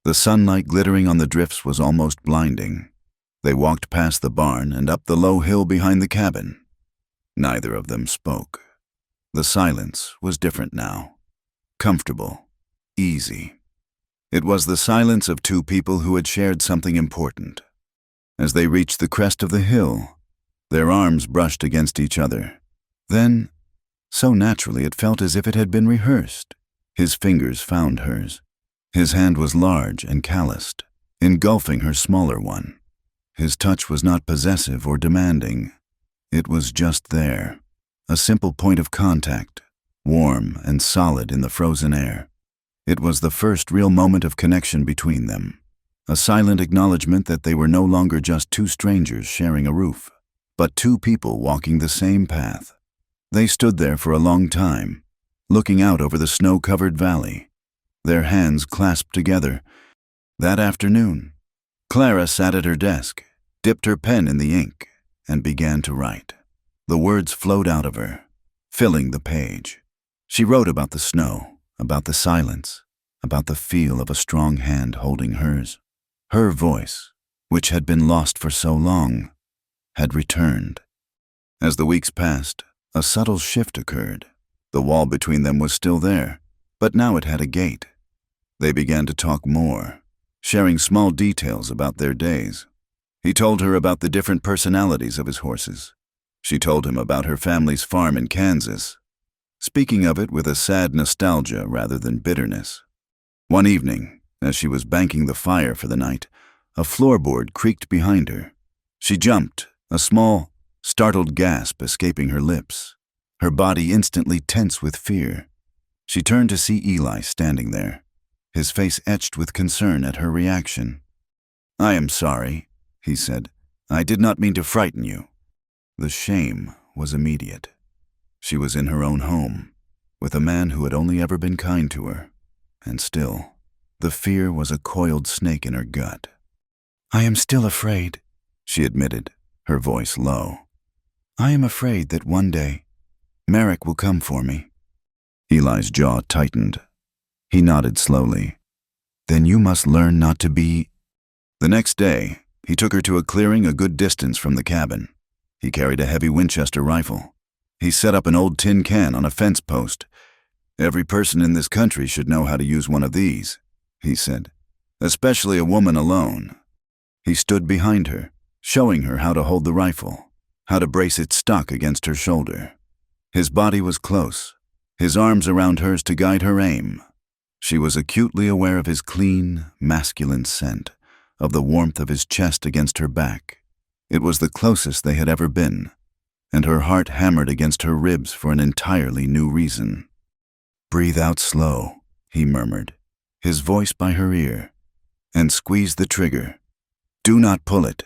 The sunlight glittering on the drifts was almost blinding. They walked past the barn and up the low hill behind the cabin. Neither of them spoke. The silence was different now. Comfortable. Easy. It was the silence of two people who had shared something important. As they reached the crest of the hill, their arms brushed against each other. Then, so naturally it felt as if it had been rehearsed, his fingers found hers. His hand was large and calloused, engulfing her smaller one. His touch was not possessive or demanding. It was just there, a simple point of contact, warm and solid in the frozen air. It was the first real moment of connection between them, a silent acknowledgement that they were no longer just two strangers sharing a roof, but two people walking the same path. They stood there for a long time, looking out over the snow-covered valley, their hands clasped together. That afternoon, Clara sat at her desk, dipped her pen in the ink, and began to write. The words flowed out of her, filling the page. She wrote about the snow, about the silence, about the feel of a strong hand holding hers. Her voice, which had been lost for so long, had returned. As the weeks passed, a subtle shift occurred. The wall between them was still there, but now it had a gate. They began to talk more, sharing small details about their days. He told her about the different personalities of his horses. She told him about her family's farm in Kansas, speaking of it with a sad nostalgia rather than bitterness. One evening, as she was banking the fire for the night, a floorboard creaked behind her. She jumped, a small, startled gasp escaping her lips, her body instantly tense with fear. She turned to see Eli standing there, his face etched with concern at her reaction. "I am sorry," he said. "I did not mean to frighten you." The shame was immediate. She was in her own home, with a man who had only ever been kind to her, and still, the fear was a coiled snake in her gut. "I am still afraid," she admitted, her voice low. "I am afraid that one day, Merrick will come for me." Eli's jaw tightened. He nodded slowly. "Then you must learn not to be—" The next day, he took her to a clearing a good distance from the cabin. He carried a heavy Winchester rifle. He set up an old tin can on a fence post. "Every person in this country should know how to use one of these," he said, "especially a woman alone." He stood behind her, showing her how to hold the rifle, how to brace its stock against her shoulder. His body was close, his arms around hers to guide her aim. She was acutely aware of his clean, masculine scent, of the warmth of his chest against her back. It was the closest they had ever been, and her heart hammered against her ribs for an entirely new reason. "Breathe out slow," he murmured, his voice by her ear, "and squeeze the trigger. Do not pull it."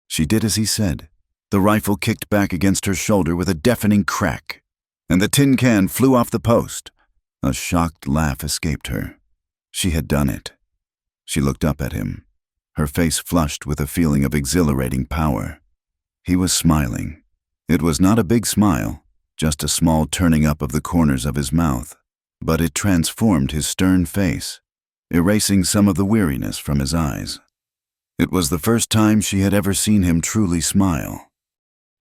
She did as he said. The rifle kicked back against her shoulder with a deafening crack, and the tin can flew off the post. A shocked laugh escaped her. She had done it. She looked up at him, her face flushed with a feeling of exhilarating power. He was smiling. It was not a big smile, just a small turning up of the corners of his mouth, but it transformed his stern face, erasing some of the weariness from his eyes. It was the first time she had ever seen him truly smile.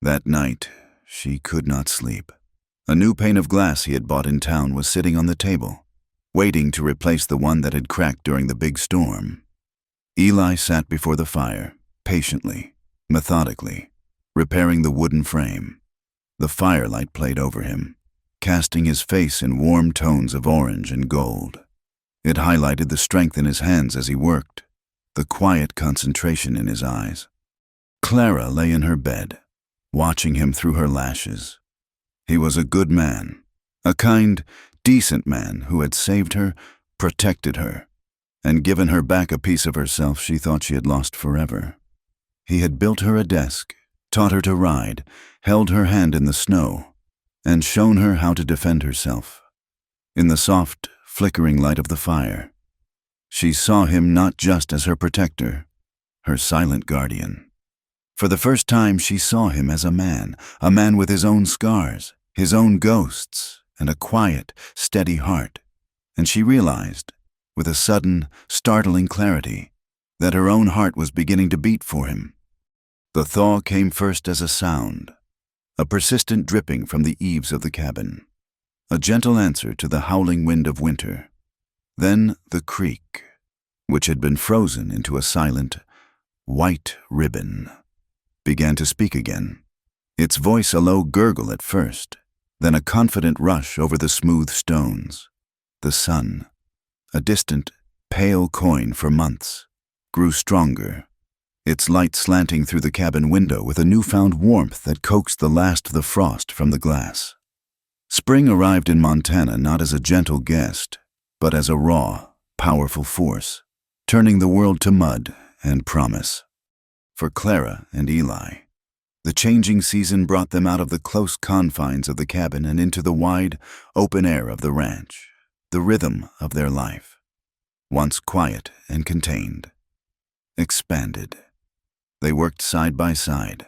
That night, she could not sleep. A new pane of glass he had bought in town was sitting on the table, waiting to replace the one that had cracked during the big storm. Eli sat before the fire, patiently, methodically, repairing the wooden frame. The firelight played over him, casting his face in warm tones of orange and gold. It highlighted the strength in his hands as he worked, the quiet concentration in his eyes. Clara lay in her bed, watching him through her lashes. He was a good man, a kind, decent man who had saved her, protected her, and given her back a piece of herself she thought she had lost forever. He had built her a desk, taught her to ride, held her hand in the snow, and shown her how to defend herself. In the soft, flickering light of the fire, she saw him not just as her protector, her silent guardian. For the first time, she saw him as a man with his own scars, his own ghosts, and a quiet, steady heart. And she realized, with a sudden, startling clarity, that her own heart was beginning to beat for him. The thaw came first as a sound, a persistent dripping from the eaves of the cabin, a gentle answer to the howling wind of winter. Then the creek, which had been frozen into a silent, white ribbon, began to speak again, its voice a low gurgle at first, then a confident rush over the smooth stones. The sun, a distant, pale coin for months, grew stronger, its light slanting through the cabin window with a newfound warmth that coaxed the last of the frost from the glass. Spring arrived in Montana not as a gentle guest, but as a raw, powerful force, turning the world to mud and promise. For Clara and Eli, the changing season brought them out of the close confines of the cabin and into the wide, open air of the ranch, the rhythm of their life, once quiet and contained, expanded. They worked side by side,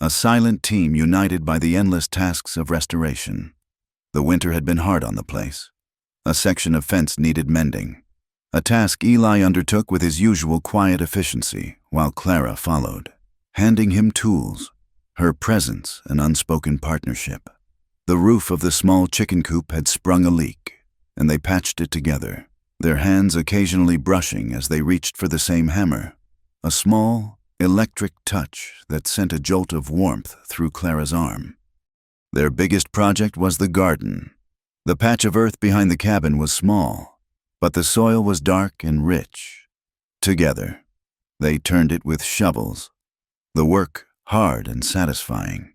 a silent team united by the endless tasks of restoration. The winter had been hard on the place. A section of fence needed mending, a task Eli undertook with his usual quiet efficiency, while Clara followed, handing him tools, her presence an unspoken partnership. The roof of the small chicken coop had sprung a leak, and they patched it together, their hands occasionally brushing as they reached for the same hammer, a small, electric touch that sent a jolt of warmth through Clara's arm. Their biggest project was the garden. The patch of earth behind the cabin was small, but the soil was dark and rich. Together, they turned it with shovels, the work hard and satisfying.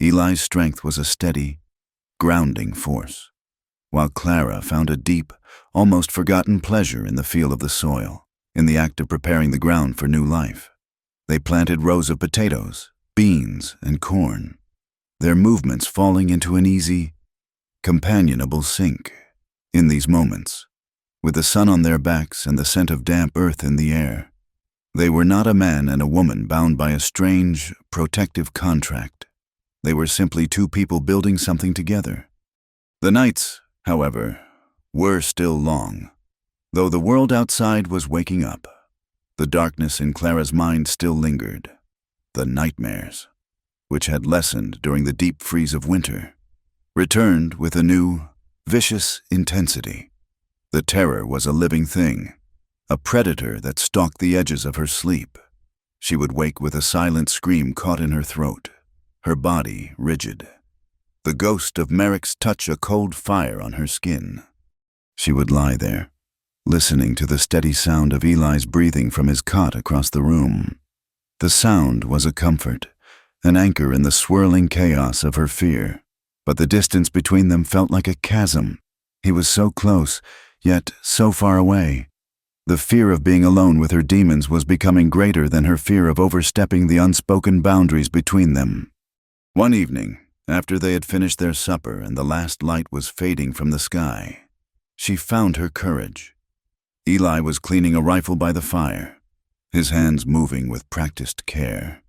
Eli's strength was a steady, grounding force, while Clara found a deep, almost forgotten pleasure in the feel of the soil, in the act of preparing the ground for new life. They planted rows of potatoes, beans, and corn, their movements falling into an easy, companionable sync. In these moments, with the sun on their backs and the scent of damp earth in the air, they were not a man and a woman bound by a strange, protective contract. They were simply two people building something together. The nights, however, were still long, though the world outside was waking up. The darkness in Clara's mind still lingered. The nightmares, which had lessened during the deep freeze of winter, returned with a new, vicious intensity. The terror was a living thing, a predator that stalked the edges of her sleep. She would wake with a silent scream caught in her throat, her body rigid. The ghost of Merrick's touch a cold fire on her skin. She would lie there, listening to the steady sound of Eli's breathing from his cot across the room. The sound was a comfort, an anchor in the swirling chaos of her fear, but the distance between them felt like a chasm. He was so close, yet so far away. The fear of being alone with her demons was becoming greater than her fear of overstepping the unspoken boundaries between them. One evening, after they had finished their supper and the last light was fading from the sky, she found her courage. Eli was cleaning a rifle by the fire, his hands moving with practiced care.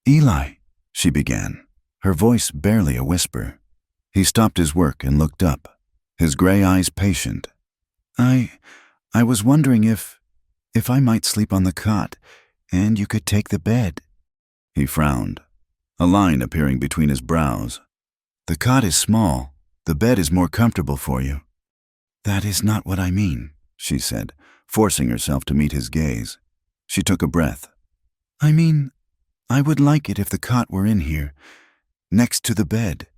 "Eli," she began, her voice barely a whisper. He stopped his work and looked up, his gray eyes patient. I was wondering if I might sleep on the cot, and you could take the bed." He frowned, a line appearing between his brows. "The cot is small. The bed is more comfortable for you." "That is not what I mean," she said, forcing herself to meet his gaze. She took a breath. "I mean, I would like it if the cot were in here, next to the bed."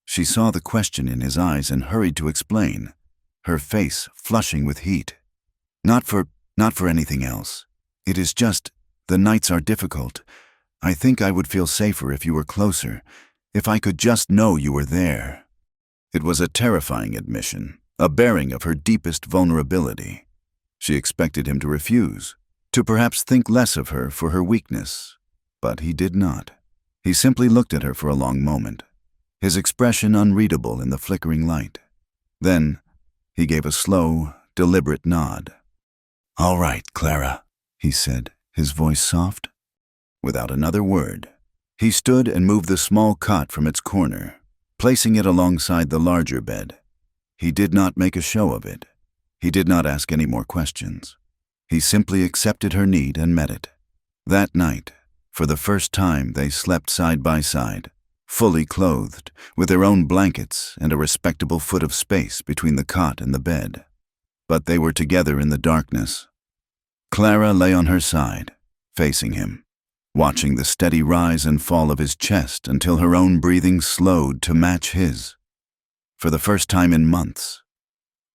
She saw the question in his eyes and hurried to explain, her face flushing with heat. Not for anything else. It is just, the nights are difficult. I think I would feel safer if you were closer, if I could just know you were there." It was a terrifying admission, a bearing of her deepest vulnerability. She expected him to refuse, to perhaps think less of her for her weakness, but he did not. He simply looked at her for a long moment, his expression unreadable in the flickering light. Then, he gave a slow, deliberate nod. "All right, Clara," he said, his voice soft. Without another word, he stood and moved the small cot from its corner, placing it alongside the larger bed. He did not make a show of it. He did not ask any more questions. He simply accepted her need and met it. That night, for the first time, they slept side by side, fully clothed, with their own blankets and a respectable foot of space between the cot and the bed. But they were together in the darkness. Clara lay on her side, facing him, watching the steady rise and fall of his chest until her own breathing slowed to match his. For the first time in months,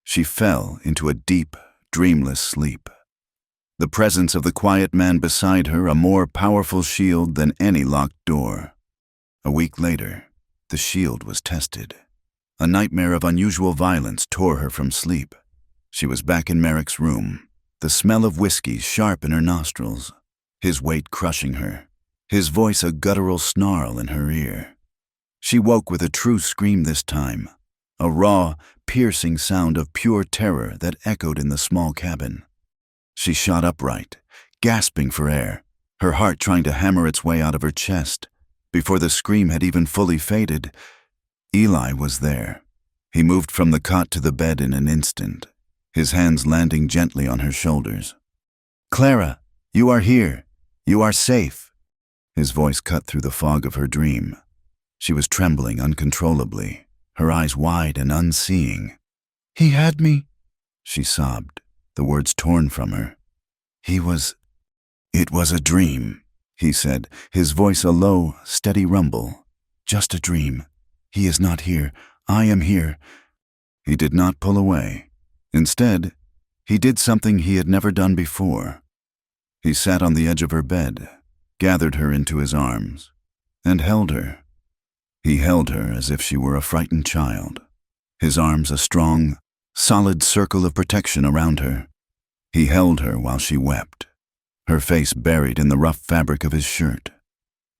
she fell into a deep, dreamless sleep. The presence of the quiet man beside her a more powerful shield than any locked door. A week later, the shield was tested. A nightmare of unusual violence tore her from sleep. She was back in Merrick's room, the smell of whiskey sharp in her nostrils, his weight crushing her, his voice a guttural snarl in her ear. She woke with a true scream this time, a raw, piercing sound of pure terror that echoed in the small cabin. She shot upright, gasping for air, her heart trying to hammer its way out of her chest. Before the scream had even fully faded, Eli was there. He moved from the cot to the bed in an instant, his hands landing gently on her shoulders. "Clara, you are here. You are safe." His voice cut through the fog of her dream. She was trembling uncontrollably, her eyes wide and unseeing. "He had me," she sobbed, the words torn from her. "It was a dream," he said, his voice a low, steady rumble. "Just a dream. He is not here. I am here." He did not pull away. Instead, he did something he had never done before. He sat on the edge of her bed, gathered her into his arms, and held her. He held her as if she were a frightened child, his arms a strong, solid circle of protection around her. He held her while she wept, her face buried in the rough fabric of his shirt,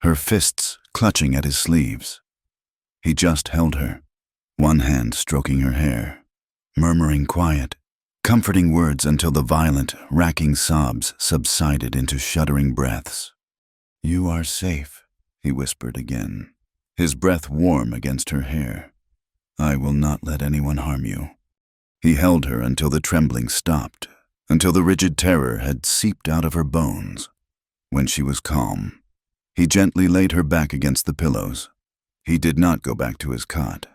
her fists clutching at his sleeves. He just held her, one hand stroking her hair, murmuring quiet, comforting words until the violent, racking sobs subsided into shuddering breaths. "You are safe," he whispered again, his breath warm against her hair. "I will not let anyone harm you." He held her until the trembling stopped, until the rigid terror had seeped out of her bones. When she was calm, he gently laid her back against the pillows. He did not go back to his cot.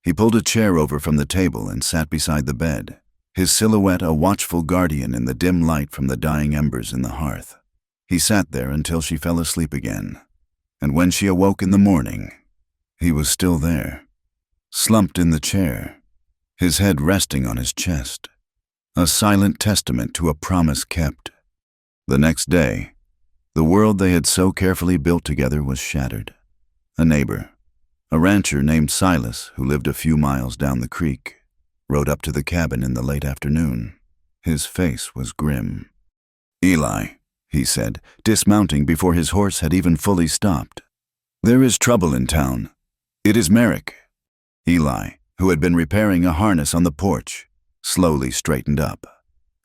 He pulled a chair over from the table and sat beside the bed, his silhouette a watchful guardian in the dim light from the dying embers in the hearth. He sat there until she fell asleep again, and when she awoke in the morning, he was still there, slumped in the chair, his head resting on his chest, a silent testament to a promise kept. The next day, the world they had so carefully built together was shattered. A neighbor, a rancher named Silas, who lived a few miles down the creek, rode up to the cabin in the late afternoon. His face was grim. "Eli," he said, dismounting before his horse had even fully stopped. "There is trouble in town. It is Merrick." Eli, who had been repairing a harness on the porch, slowly straightened up.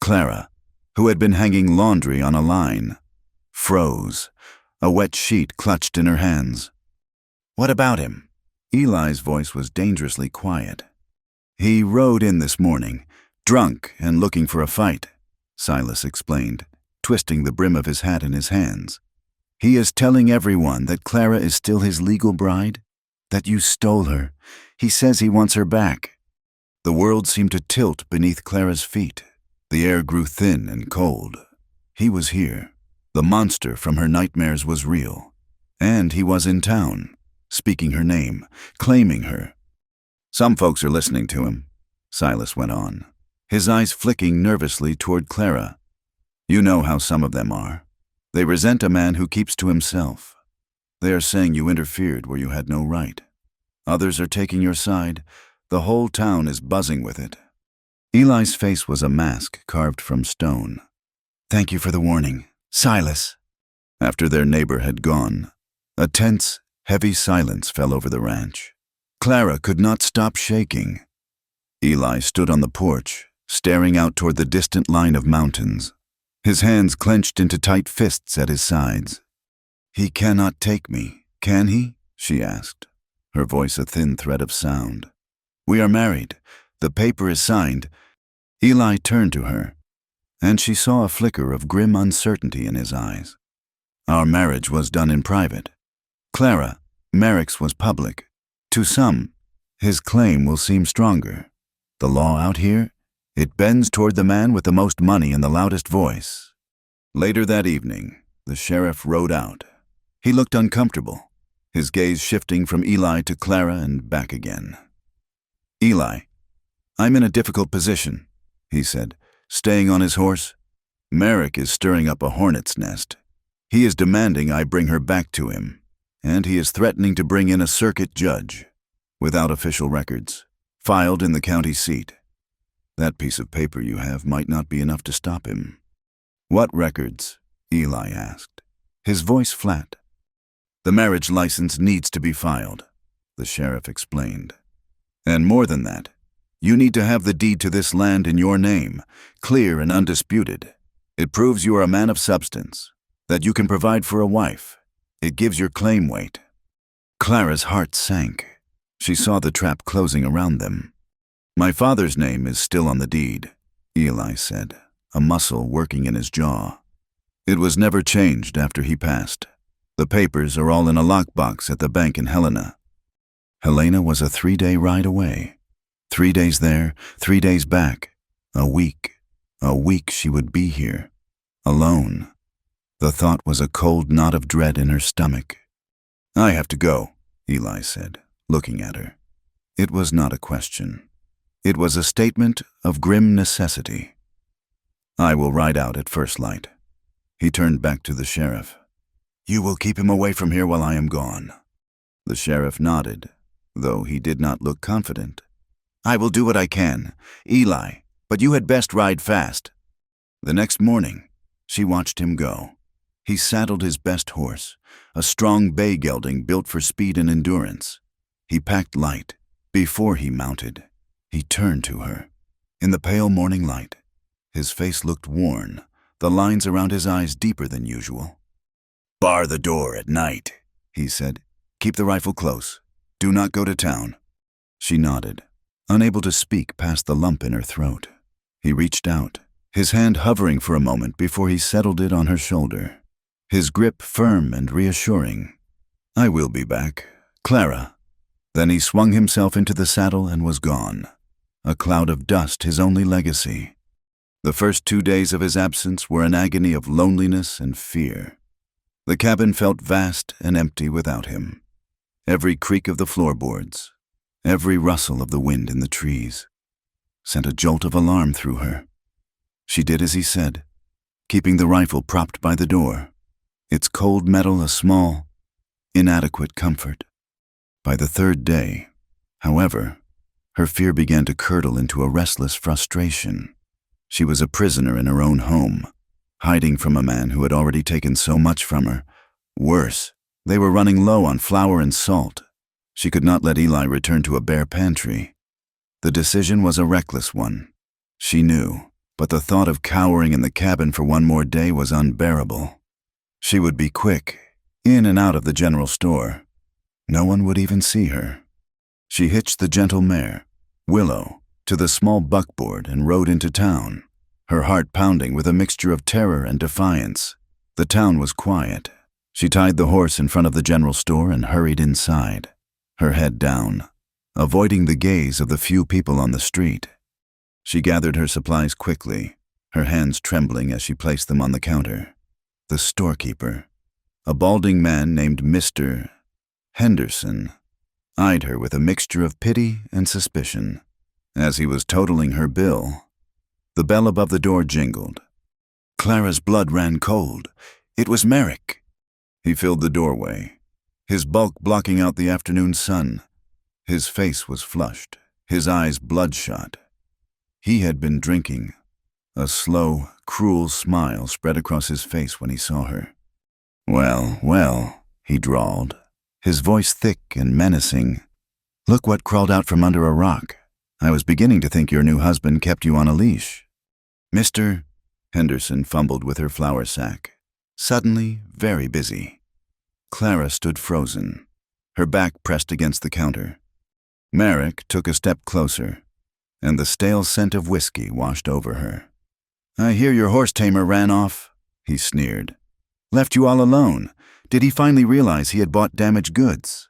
Clara, who had been hanging laundry on a line, froze, a wet sheet clutched in her hands. "What about him?" Eli's voice was dangerously quiet. "He rode in this morning, drunk and looking for a fight," Silas explained, twisting the brim of his hat in his hands. "He is telling everyone that Clara is still his legal bride, that you stole her. He says he wants her back." The world seemed to tilt beneath Clara's feet. The air grew thin and cold. He was here. The monster from her nightmares was real. And he was in town, speaking her name, claiming her. "Some folks are listening to him," Silas went on, his eyes flicking nervously toward Clara. "You know how some of them are. They resent a man who keeps to himself. They are saying you interfered where you had no right. Others are taking your side. The whole town is buzzing with it." Eli's face was a mask carved from stone. "Thank you for the warning, Silas." After their neighbor had gone, a tense, Heavy silence fell over the ranch. Clara could not stop shaking. Eli stood on the porch, staring out toward the distant line of mountains, his hands clenched into tight fists at his sides. "He cannot take me, can he?" she asked, her voice a thin thread of sound. "We are married. The paper is signed." Eli turned to her, and she saw a flicker of grim uncertainty in his eyes. "Our marriage was done in private. Clara, Merrick's was public. To some, his claim will seem stronger. The law out here, it bends toward the man with the most money and the loudest voice." Later that evening, the sheriff rode out. He looked uncomfortable, his gaze shifting from Eli to Clara and back again. "Eli, I'm in a difficult position," he said, staying on his horse. "Merrick is stirring up a hornet's nest. He is demanding I bring her back to him, and he is threatening to bring in a circuit judge, without official records, filed in the county seat. That piece of paper you have might not be enough to stop him." "What records?" Eli asked, his voice flat. "The marriage license needs to be filed," the sheriff explained. "And more than that, you need to have the deed to this land in your name, clear and undisputed. It proves you are a man of substance, that you can provide for a wife. It gives your claim weight." Clara's heart sank. She saw the trap closing around them. "My father's name is still on the deed," Eli said, a muscle working in his jaw. "It was never changed after he passed. The papers are all in a lockbox at the bank in Helena." Helena was a 3-day ride away. 3 days there, 3 days back. A week she would be here, alone. The thought was a cold knot of dread in her stomach. "I have to go," Eli said, looking at her. It was not a question. It was a statement of grim necessity. "I will ride out at first light." He turned back to the sheriff. "You will keep him away from here while I am gone." The sheriff nodded, though he did not look confident. "I will do what I can, Eli, but you had best ride fast." The next morning, she watched him go. He saddled his best horse, a strong bay gelding built for speed and endurance. He packed light. Before he mounted, he turned to her. In the pale morning light, his face looked worn, the lines around his eyes deeper than usual. "Bar the door at night," he said. "Keep the rifle close. Do not go to town." She nodded, unable to speak past the lump in her throat. He reached out, his hand hovering for a moment before he settled it on her shoulder, his grip firm and reassuring. "I will be back, Clara." Then he swung himself into the saddle and was gone, a cloud of dust his only legacy. The first 2 days of his absence were an agony of loneliness and fear. The cabin felt vast and empty without him. Every creak of the floorboards, every rustle of the wind in the trees, sent a jolt of alarm through her. She did as he said, keeping the rifle propped by the door, its cold metal a small, inadequate comfort. By the 3rd day, however, her fear began to curdle into a restless frustration. She was a prisoner in her own home, hiding from a man who had already taken so much from her. Worse, they were running low on flour and salt. She could not let Eli return to a bare pantry. The decision was a reckless one. She knew, but the thought of cowering in the cabin for one more day was unbearable. She would be quick, in and out of the general store. No one would even see her. She hitched the gentle mare, Willow, to the small buckboard and rode into town, her heart pounding with a mixture of terror and defiance. The town was quiet. She tied the horse in front of the general store and hurried inside, her head down, avoiding the gaze of the few people on the street. She gathered her supplies quickly, her hands trembling as she placed them on the counter. The storekeeper, a balding man named Mr. Henderson, eyed her with a mixture of pity and suspicion. As he was totaling her bill, the bell above the door jingled. Clara's blood ran cold. It was Merrick. He filled the doorway, his bulk blocking out the afternoon sun. His face was flushed, his eyes bloodshot. He had been drinking. A slow, cruel smile spread across his face when he saw her. Well, he drawled. his voice thick and menacing. "Look what crawled out from under a rock. I was beginning to think your new husband kept you on a leash." "Mr. Henderson fumbled with her flour sack, suddenly very busy. Clara stood frozen, her back pressed against the counter. Merrick took a step closer, and the stale scent of whiskey washed over her. "I hear your horse-tamer ran off," he sneered. "Left you all alone. Did he finally realize he had bought damaged goods?"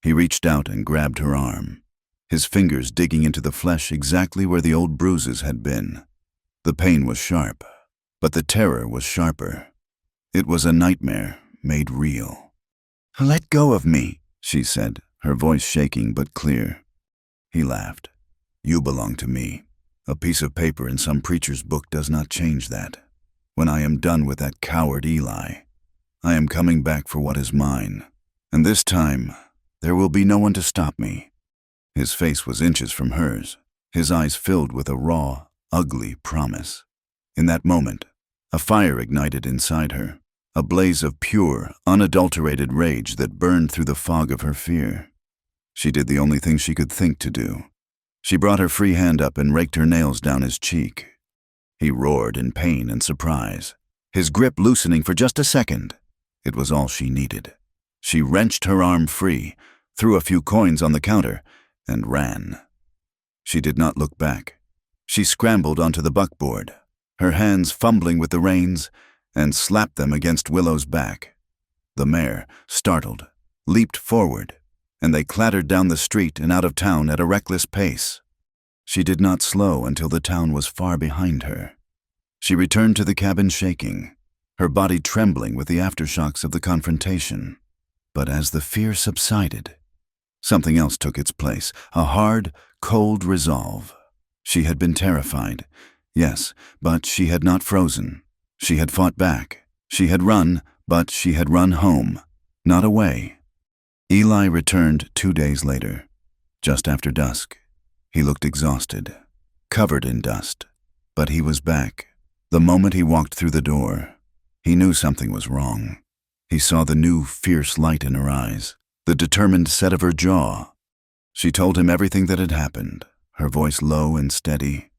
He reached out and grabbed her arm, his fingers digging into the flesh exactly where the old bruises had been. The pain was sharp, but the terror was sharper. It was a nightmare made real. "Let go of me," she said, her voice shaking but clear. He laughed. "You belong to me. A piece of paper in some preacher's book does not change that. When I am done with that coward Eli, I am coming back for what is mine. And this time, there will be no one to stop me." His face was inches from hers, his eyes filled with a raw, ugly promise. In that moment, a fire ignited inside her, a blaze of pure, unadulterated rage that burned through the fog of her fear. She did the only thing she could think to do. She brought her free hand up and raked her nails down his cheek. He roared in pain and surprise, his grip loosening for just a second. It was all she needed. She wrenched her arm free, threw a few coins on the counter, and ran. She did not look back. She scrambled onto the buckboard, her hands fumbling with the reins, and slapped them against Willow's back. The mare, startled, leaped forward, and they clattered down the street and out of town at a reckless pace. She did not slow until the town was far behind her. She returned to the cabin shaking, her body trembling with the aftershocks of the confrontation. But as the fear subsided, something else took its place, a hard, cold resolve. She had been terrified, yes, but she had not frozen. She had fought back. She had run, but she had run home, not away. Eli returned 2 days later, just after dusk. He looked exhausted, covered in dust, but he was back. The moment he walked through the door, he knew something was wrong. He saw the new, fierce light in her eyes, the determined set of her jaw. She told him everything that had happened, her voice low and steady.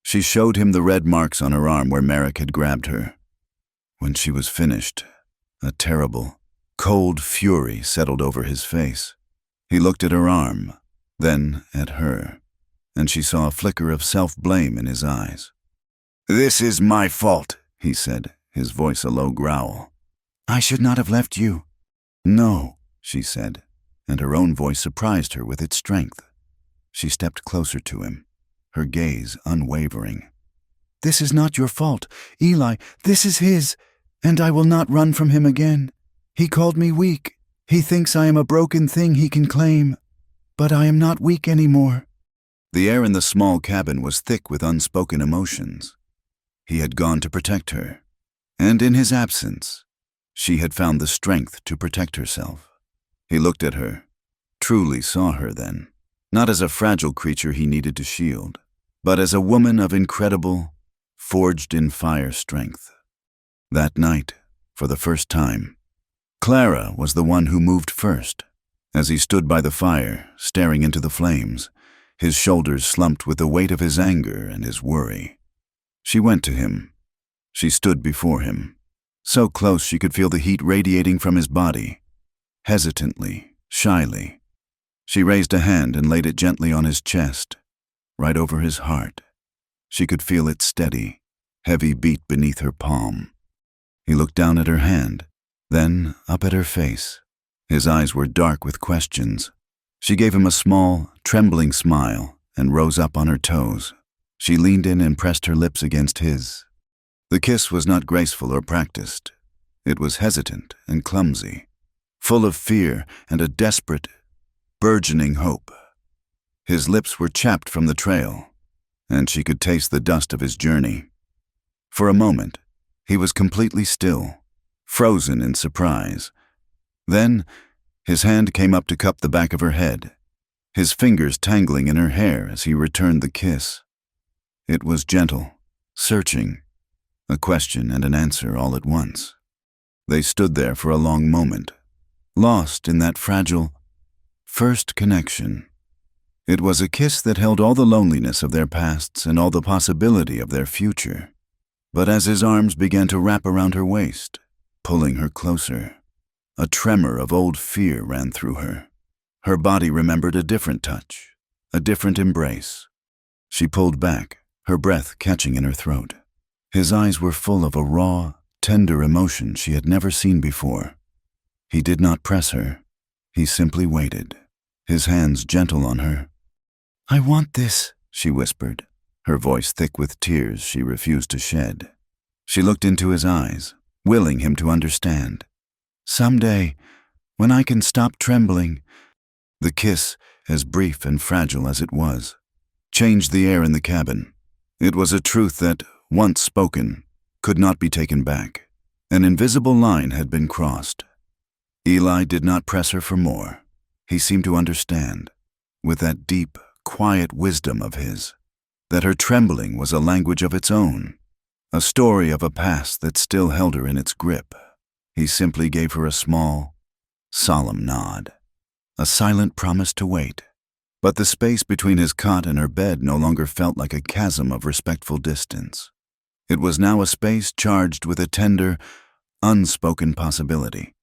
She showed him the red marks on her arm where Merrick had grabbed her. When she was finished, a terrible, cold fury settled over his face. He looked at her arm, then at her, and she saw a flicker of self-blame in his eyes. "This is my fault," he said, his voice a low growl. "I should not have left you." "No," she said, and her own voice surprised her with its strength. She stepped closer to him, her gaze unwavering. "This is not your fault, Eli. This is his, and I will not run from him again. He called me weak. He thinks I am a broken thing he can claim, but I am not weak anymore." The air in the small cabin was thick with unspoken emotions. He had gone to protect her, and in his absence, she had found the strength to protect herself. He looked at her, truly saw her then, not as a fragile creature he needed to shield, but as a woman of incredible, forged-in-fire strength. That night, for the first time, Clara was the one who moved first. As he stood by the fire, staring into the flames, his shoulders slumped with the weight of his anger and his worry. She went to him. She stood before him, so close she could feel the heat radiating from his body. Hesitantly, shyly, she raised a hand and laid it gently on his chest, right over his heart. She could feel its steady, heavy beat beneath her palm. He looked down at her hand, then up at her face. His eyes were dark with questions. She gave him a small, trembling smile and rose up on her toes. She leaned in and pressed her lips against his. The kiss was not graceful or practiced. It was hesitant and clumsy, full of fear and a desperate, burgeoning hope. His lips were chapped from the trail, and she could taste the dust of his journey. For a moment, he was completely still, frozen in surprise. Then, his hand came up to cup the back of her head, his fingers tangling in her hair as he returned the kiss. It was gentle, searching, a question and an answer all at once. They stood there for a long moment, lost in that fragile first connection. It was a kiss that held all the loneliness of their pasts and all the possibility of their future. But as his arms began to wrap around her waist, pulling her closer, a tremor of old fear ran through her. Her body remembered a different touch, a different embrace. She pulled back, her breath catching in her throat. His eyes were full of a raw, tender emotion she had never seen before. He did not press her. He simply waited, his hands gentle on her. "I want this," she whispered, her voice thick with tears she refused to shed. She looked into his eyes, willing him to understand. "Someday, when I can stop trembling." The kiss, as brief and fragile as it was, changed the air in the cabin. It was a truth that, once spoken, could not be taken back. An invisible line had been crossed. Eli did not press her for more. He seemed to understand, with that deep, quiet wisdom of his, that her trembling was a language of its own, a story of a past that still held her in its grip. He simply gave her a small, solemn nod, a silent promise to wait. But the space between his cot and her bed no longer felt like a chasm of respectful distance. It was now a space charged with a tender, unspoken possibility.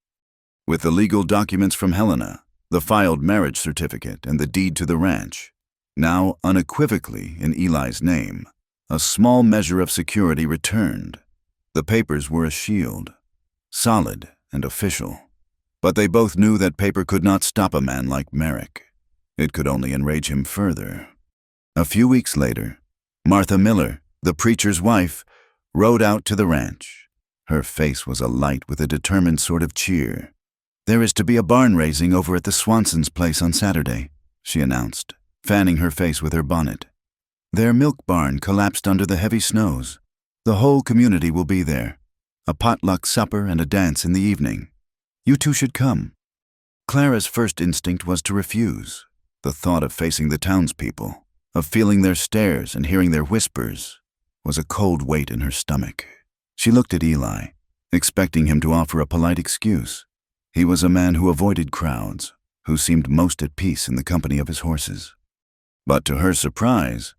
With the legal documents from Helena, the filed marriage certificate, and the deed to the ranch, now unequivocally in Eli's name, a small measure of security returned. The papers were a shield, solid and official. But they both knew that paper could not stop a man like Merrick. It could only enrage him further. A few weeks later, Martha Miller, the preacher's wife, rode out to the ranch. Her face was alight with a determined sort of cheer. "There is to be a barn raising over at the Swansons' place on Saturday," she announced, fanning her face with her bonnet. "Their milk barn collapsed under the heavy snows. The whole community will be there. A potluck supper and a dance in the evening. You two should come." Clara's first instinct was to refuse. The thought of facing the townspeople, of feeling their stares and hearing their whispers, was a cold weight in her stomach. She looked at Eli, expecting him to offer a polite excuse. He was a man who avoided crowds, who seemed most at peace in the company of his horses. But to her surprise,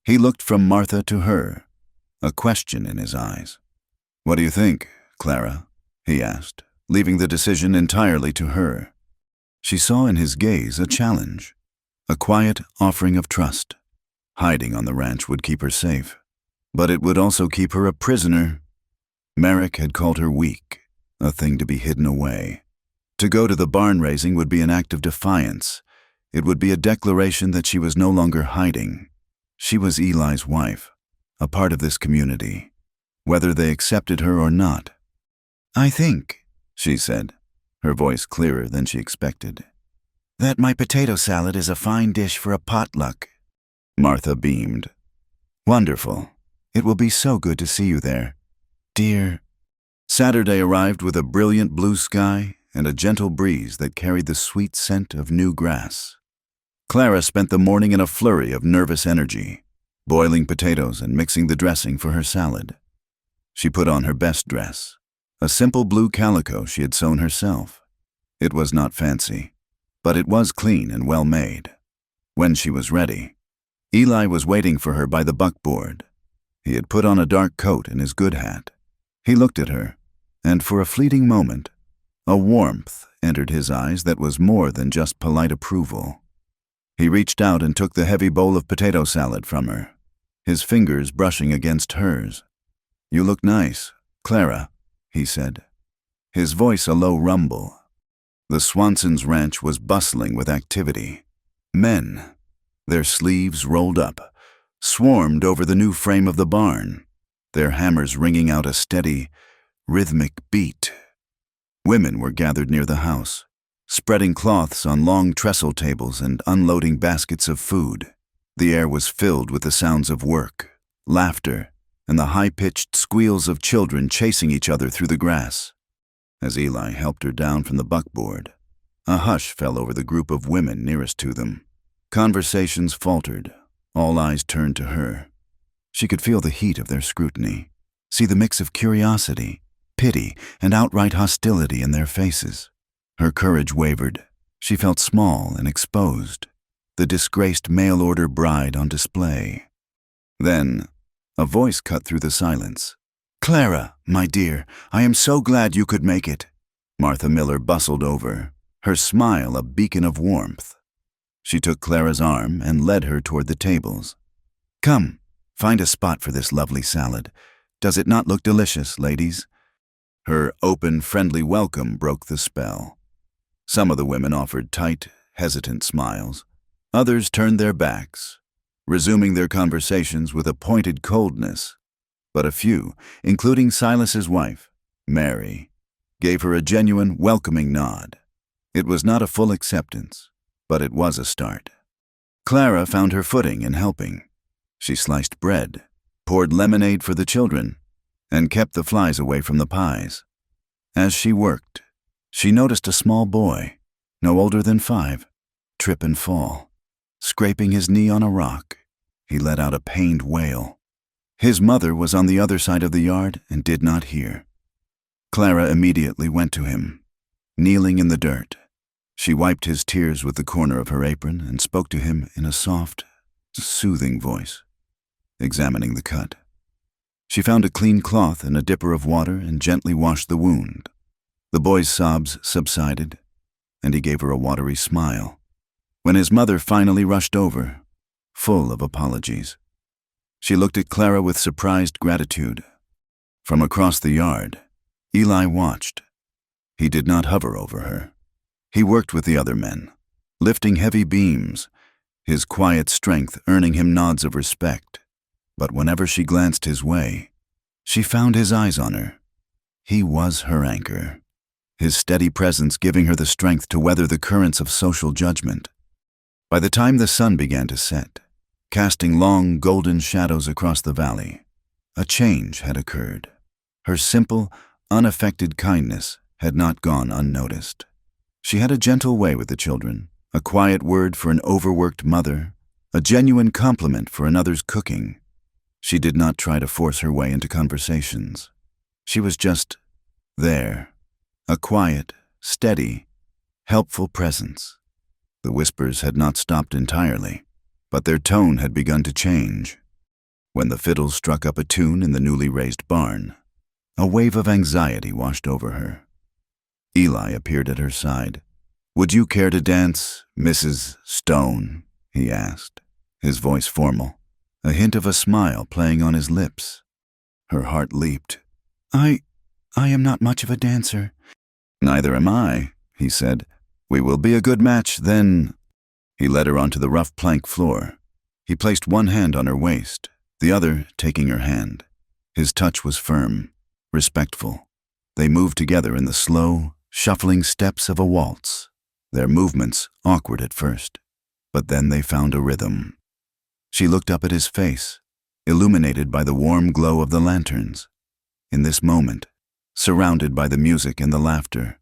he looked from Martha to her, a question in his eyes. "What do you think, Clara?" he asked, leaving the decision entirely to her. She saw in his gaze a challenge, a quiet offering of trust. Hiding on the ranch would keep her safe, but it would also keep her a prisoner. Merrick had called her weak, a thing to be hidden away. To go to the barn raising would be an act of defiance. It would be a declaration that she was no longer hiding. She was Eli's wife, a part of this community, whether they accepted her or not. "I think," she said, her voice clearer than she expected, "that my potato salad is a fine dish for a potluck." Martha beamed. "Wonderful. It will be so good to see you there, dear." Saturday arrived with a brilliant blue sky and a gentle breeze that carried the sweet scent of new grass. Clara spent the morning in a flurry of nervous energy, boiling potatoes and mixing the dressing for her salad. She put on her best dress, a simple blue calico she had sewn herself. It was not fancy, but it was clean and well made. When she was ready, Eli was waiting for her by the buckboard. He had put on a dark coat and his good hat. He looked at her, and for a fleeting moment, a warmth entered his eyes that was more than just polite approval. He reached out and took the heavy bowl of potato salad from her, his fingers brushing against hers. "You look nice, Clara," he said, his voice a low rumble. The Swansons' ranch was bustling with activity. Men, their sleeves rolled up, swarmed over the new frame of the barn, their hammers ringing out a steady, rhythmic beat. Women were gathered near the house, spreading cloths on long trestle tables and unloading baskets of food. The air was filled with the sounds of work, laughter, and the high-pitched squeals of children chasing each other through the grass. As Eli helped her down from the buckboard, a hush fell over the group of women nearest to them. Conversations faltered. All eyes turned to her. She could feel the heat of their scrutiny, see the mix of curiosity, pity, and outright hostility in their faces. Her courage wavered. She felt small and exposed, the disgraced mail-order bride on display. Then, a voice cut through the silence. "Clara, my dear, I am so glad you could make it." Martha Miller bustled over, her smile a beacon of warmth. She took Clara's arm and led her toward the tables. "Come, find a spot for this lovely salad. Does it not look delicious, ladies?" Her open, friendly welcome broke the spell. Some of the women offered tight, hesitant smiles. Others turned their backs, resuming their conversations with a pointed coldness. But a few, including Silas's wife, Mary, gave her a genuine, welcoming nod. It was not a full acceptance, but it was a start. Clara found her footing in helping. She sliced bread, poured lemonade for the children, and kept the flies away from the pies. As she worked, she noticed a small boy, no older than 5, trip and fall. Scraping his knee on a rock, he let out a pained wail. His mother was on the other side of the yard and did not hear. Clara immediately went to him, kneeling in the dirt. She wiped his tears with the corner of her apron and spoke to him in a soft, soothing voice, examining the cut. She found a clean cloth and a dipper of water and gently washed the wound. The boy's sobs subsided, and he gave her a watery smile. When his mother finally rushed over, full of apologies, she looked at Clara with surprised gratitude. From across the yard, Eli watched. He did not hover over her. He worked with the other men, lifting heavy beams, his quiet strength earning him nods of respect. But whenever she glanced his way, she found his eyes on her. He was her anchor, his steady presence giving her the strength to weather the currents of social judgment. By the time the sun began to set, casting long golden shadows across the valley, a change had occurred. Her simple, unaffected kindness had not gone unnoticed. She had a gentle way with the children, a quiet word for an overworked mother, a genuine compliment for another's cooking. She did not try to force her way into conversations. She was just there, a quiet, steady, helpful presence. The whispers had not stopped entirely, but their tone had begun to change. When the fiddles struck up a tune in the newly raised barn, a wave of anxiety washed over her. Eli appeared at her side. "Would you care to dance, Mrs. Stone?" he asked, his voice formal, a hint of a smile playing on his lips. Her heart leaped. I am not much of a dancer." "Neither am I," he said. "We will be a good match, then." He led her onto the rough plank floor. He placed one hand on her waist, the other taking her hand. His touch was firm, respectful. They moved together in the slow, shuffling steps of a waltz, their movements awkward at first, but then they found a rhythm. She looked up at his face, illuminated by the warm glow of the lanterns. In this moment, surrounded by the music and the laughter,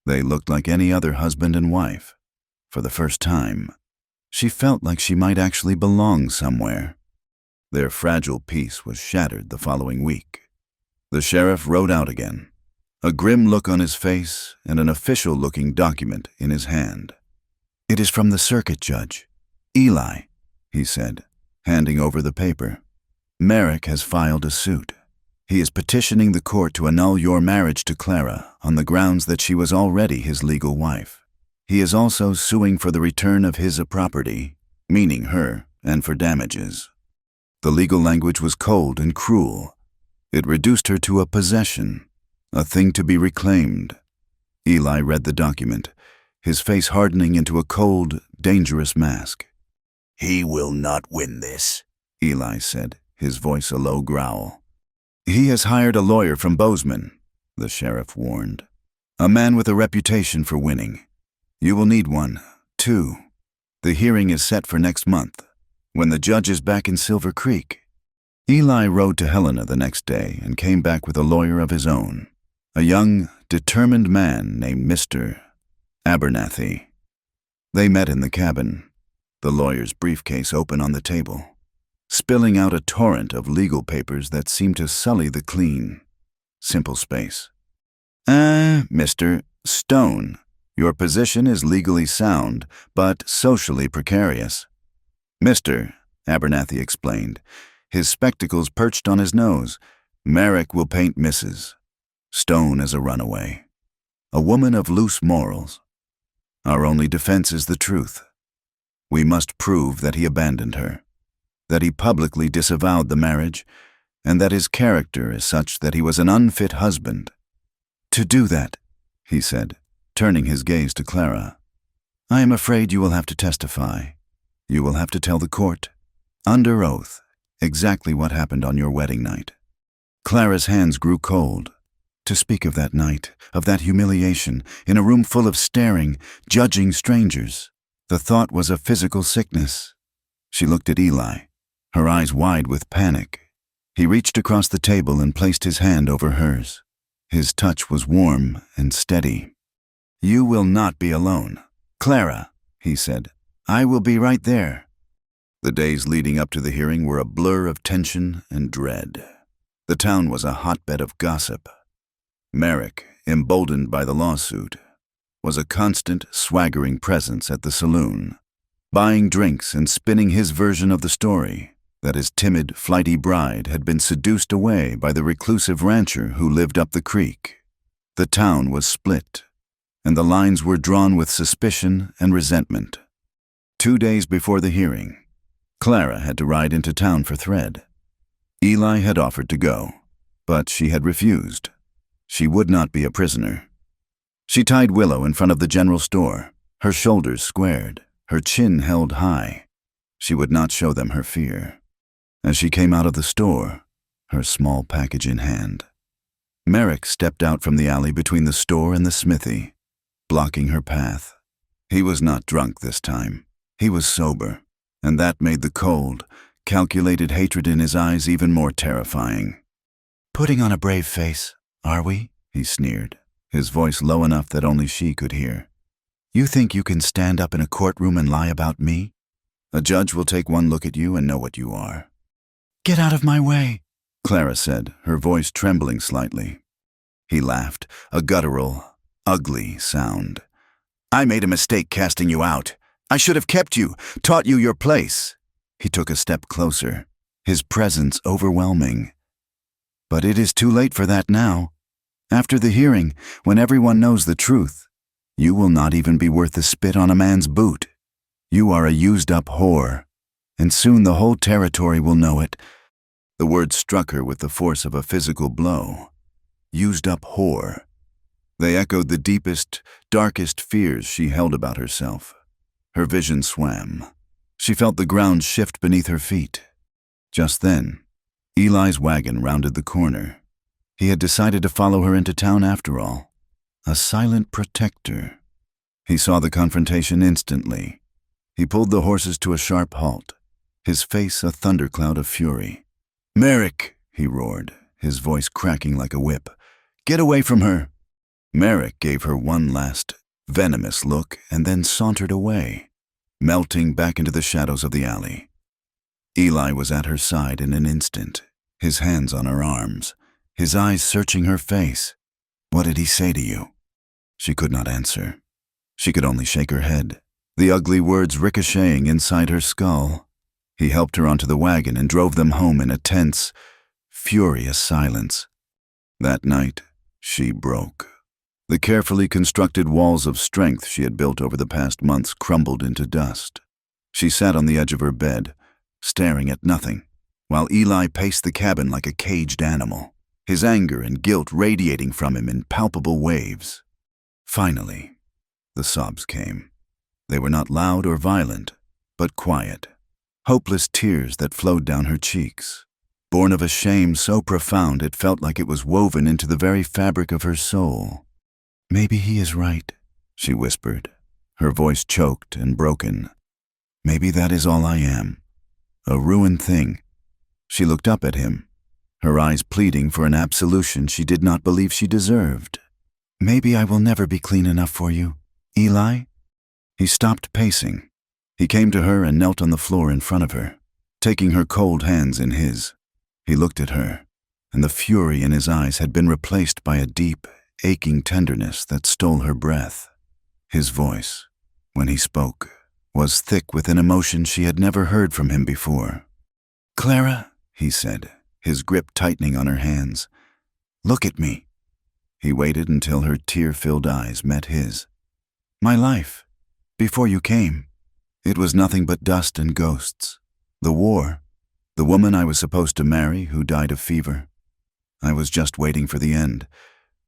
they looked like any other husband and wife. For the first time, she felt like she might actually belong somewhere. Their fragile peace was shattered the following week. The sheriff rode out again, a grim look on his face and an official-looking document in his hand. "It is from the circuit judge, Eli," he said, handing over the paper. "Merrick has filed a suit. He is petitioning the court to annul your marriage to Clara on the grounds that she was already his legal wife. He is also suing for the return of his property, meaning her, and for damages." The legal language was cold and cruel. It reduced her to a possession, a thing to be reclaimed. Eli read the document, his face hardening into a cold, dangerous mask. "He will not win this," Eli said, his voice a low growl. "He has hired a lawyer from Bozeman," the sheriff warned. "A man with a reputation for winning. You will need one, too. The hearing is set for next month, when the judge is back in Silver Creek." Eli rode to Helena the next day and came back with a lawyer of his own, a young, determined man named Mr. Abernathy. They met in the cabin, the lawyer's briefcase open on the table, spilling out a torrent of legal papers that seemed to sully the clean, simple space. Mr. Stone, Your position is legally sound, but socially precarious. Mister, Abernathy explained, his spectacles perched on his nose, Merrick will paint Mrs. Stone as a runaway. A woman of loose morals. Our only defense is the truth. We must prove that he abandoned her, that he publicly disavowed the marriage, and that his character is such that he was an unfit husband. To do that, he said, turning his gaze to Clara, I am afraid you will have to testify. You will have to tell the court, under oath, exactly what happened on your wedding night. Clara's hands grew cold. To speak of that night, of that humiliation, in a room full of staring, judging strangers, the thought was a physical sickness. She looked at Eli, her eyes wide with panic. He reached across the table and placed his hand over hers. His touch was warm and steady. You will not be alone. Clara, he said, I will be right there. The days leading up to the hearing were a blur of tension and dread. The town was a hotbed of gossip. Merrick, emboldened by the lawsuit, was a constant, swaggering presence at the saloon, buying drinks and spinning his version of the story, that his timid, flighty bride had been seduced away by the reclusive rancher who lived up the creek. The town was split, and the lines were drawn with suspicion and resentment. 2 days before the hearing, Clara had to ride into town for thread. Eli had offered to go, but she had refused. She would not be a prisoner. She tied Willow in front of the general store, her shoulders squared, her chin held high. She would not show them her fear. As she came out of the store, her small package in hand, Merrick stepped out from the alley between the store and the smithy, blocking her path. He was not drunk this time. He was sober, and that made the cold, calculated hatred in his eyes even more terrifying. Putting on a brave face, are we? He sneered, his voice low enough that only she could hear. You think you can stand up in a courtroom and lie about me? A judge will take one look at you and know what you are. Get out of my way, Clara said, her voice trembling slightly. He laughed, a guttural, ugly sound. I made a mistake casting you out. I should have kept you, taught you your place. He took a step closer, his presence overwhelming. But it is too late for that now. After the hearing, when everyone knows the truth, you will not even be worth the spit on a man's boot. You are a used-up whore, and soon the whole territory will know it. The word struck her with the force of a physical blow. Used-up whore. They echoed the deepest, darkest fears she held about herself. Her vision swam. She felt the ground shift beneath her feet. Just then, Eli's wagon rounded the corner. He had decided to follow her into town after all. A silent protector. He saw the confrontation instantly. He pulled the horses to a sharp halt, his face a thundercloud of fury. Merrick, he roared, his voice cracking like a whip. Get away from her. Merrick gave her one last, venomous look and then sauntered away, melting back into the shadows of the alley. Eli was at her side in an instant, his hands on her arms, his eyes searching her face. What did he say to you? She could not answer. She could only shake her head, the ugly words ricocheting inside her skull. He helped her onto the wagon and drove them home in a tense, furious silence. That night, she broke. The carefully constructed walls of strength she had built over the past months crumbled into dust. She sat on the edge of her bed, staring at nothing, while Eli paced the cabin like a caged animal, his anger and guilt radiating from him in palpable waves. Finally, the sobs came. They were not loud or violent, but quiet, hopeless tears that flowed down her cheeks, born of a shame so profound it felt like it was woven into the very fabric of her soul. Maybe he is right, she whispered, her voice choked and broken. Maybe that is all I am, a ruined thing. She looked up at him, her eyes pleading for an absolution she did not believe she deserved. Maybe I will never be clean enough for you, Eli? He stopped pacing. He came to her and knelt on the floor in front of her, taking her cold hands in his. He looked at her, and the fury in his eyes had been replaced by a deep, aching tenderness that stole her breath. His voice, when he spoke, was thick with an emotion she had never heard from him before. "Clara," he said, his grip tightening on her hands, "look at me." He waited until her tear-filled eyes met his. "My life, before you came, it was nothing but dust and ghosts. The war, the woman I was supposed to marry who died of fever. I was just waiting for the end.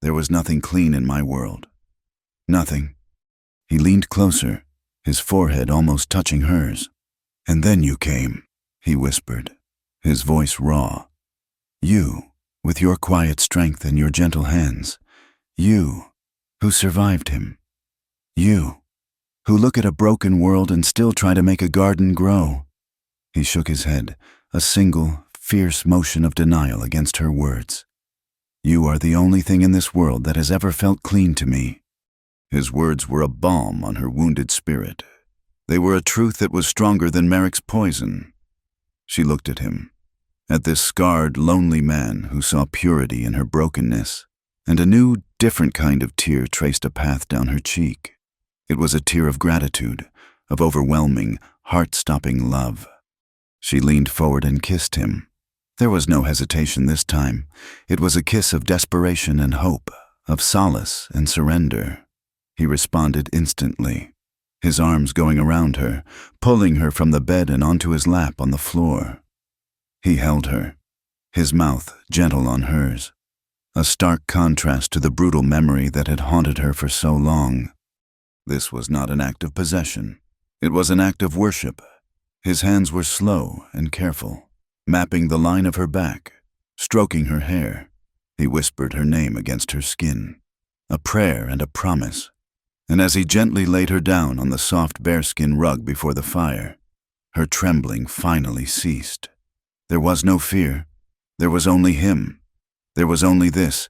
There was nothing clean in my world. Nothing." He leaned closer, his forehead almost touching hers. "And then you came," he whispered, his voice raw. "You, with your quiet strength and your gentle hands. You, who survived him. You, who look at a broken world and still try to make a garden grow." He shook his head, a single, fierce motion of denial against her words. "You are the only thing in this world that has ever felt clean to me." His words were a balm on her wounded spirit. They were a truth that was stronger than Merrick's poison. She looked at him, at this scarred, lonely man who saw purity in her brokenness, and a new, different kind of tear traced a path down her cheek. It was a tear of gratitude, of overwhelming, heart-stopping love. She leaned forward and kissed him. There was no hesitation this time. It was a kiss of desperation and hope, of solace and surrender. He responded instantly, his arms going around her, pulling her from the bed and onto his lap on the floor. He held her, his mouth gentle on hers, a stark contrast to the brutal memory that had haunted her for so long. This was not an act of possession. It was an act of worship. His hands were slow and careful, mapping the line of her back, stroking her hair. He whispered her name against her skin, a prayer and a promise. And as he gently laid her down on the soft bearskin rug before the fire, her trembling finally ceased. There was no fear. There was only him. There was only this.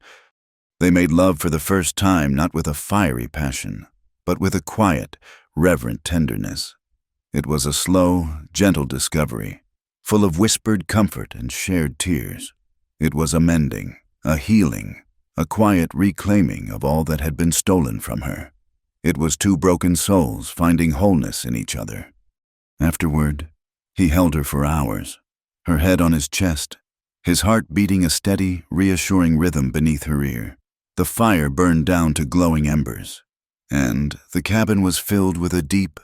They made love for the first time, not with a fiery passion, but with a quiet, reverent tenderness. It was a slow, gentle discovery, full of whispered comfort and shared tears. It was a mending, a healing, a quiet reclaiming of all that had been stolen from her. It was two broken souls finding wholeness in each other. Afterward, he held her for hours, her head on his chest, his heart beating a steady, reassuring rhythm beneath her ear. The fire burned down to glowing embers, and the cabin was filled with a deep,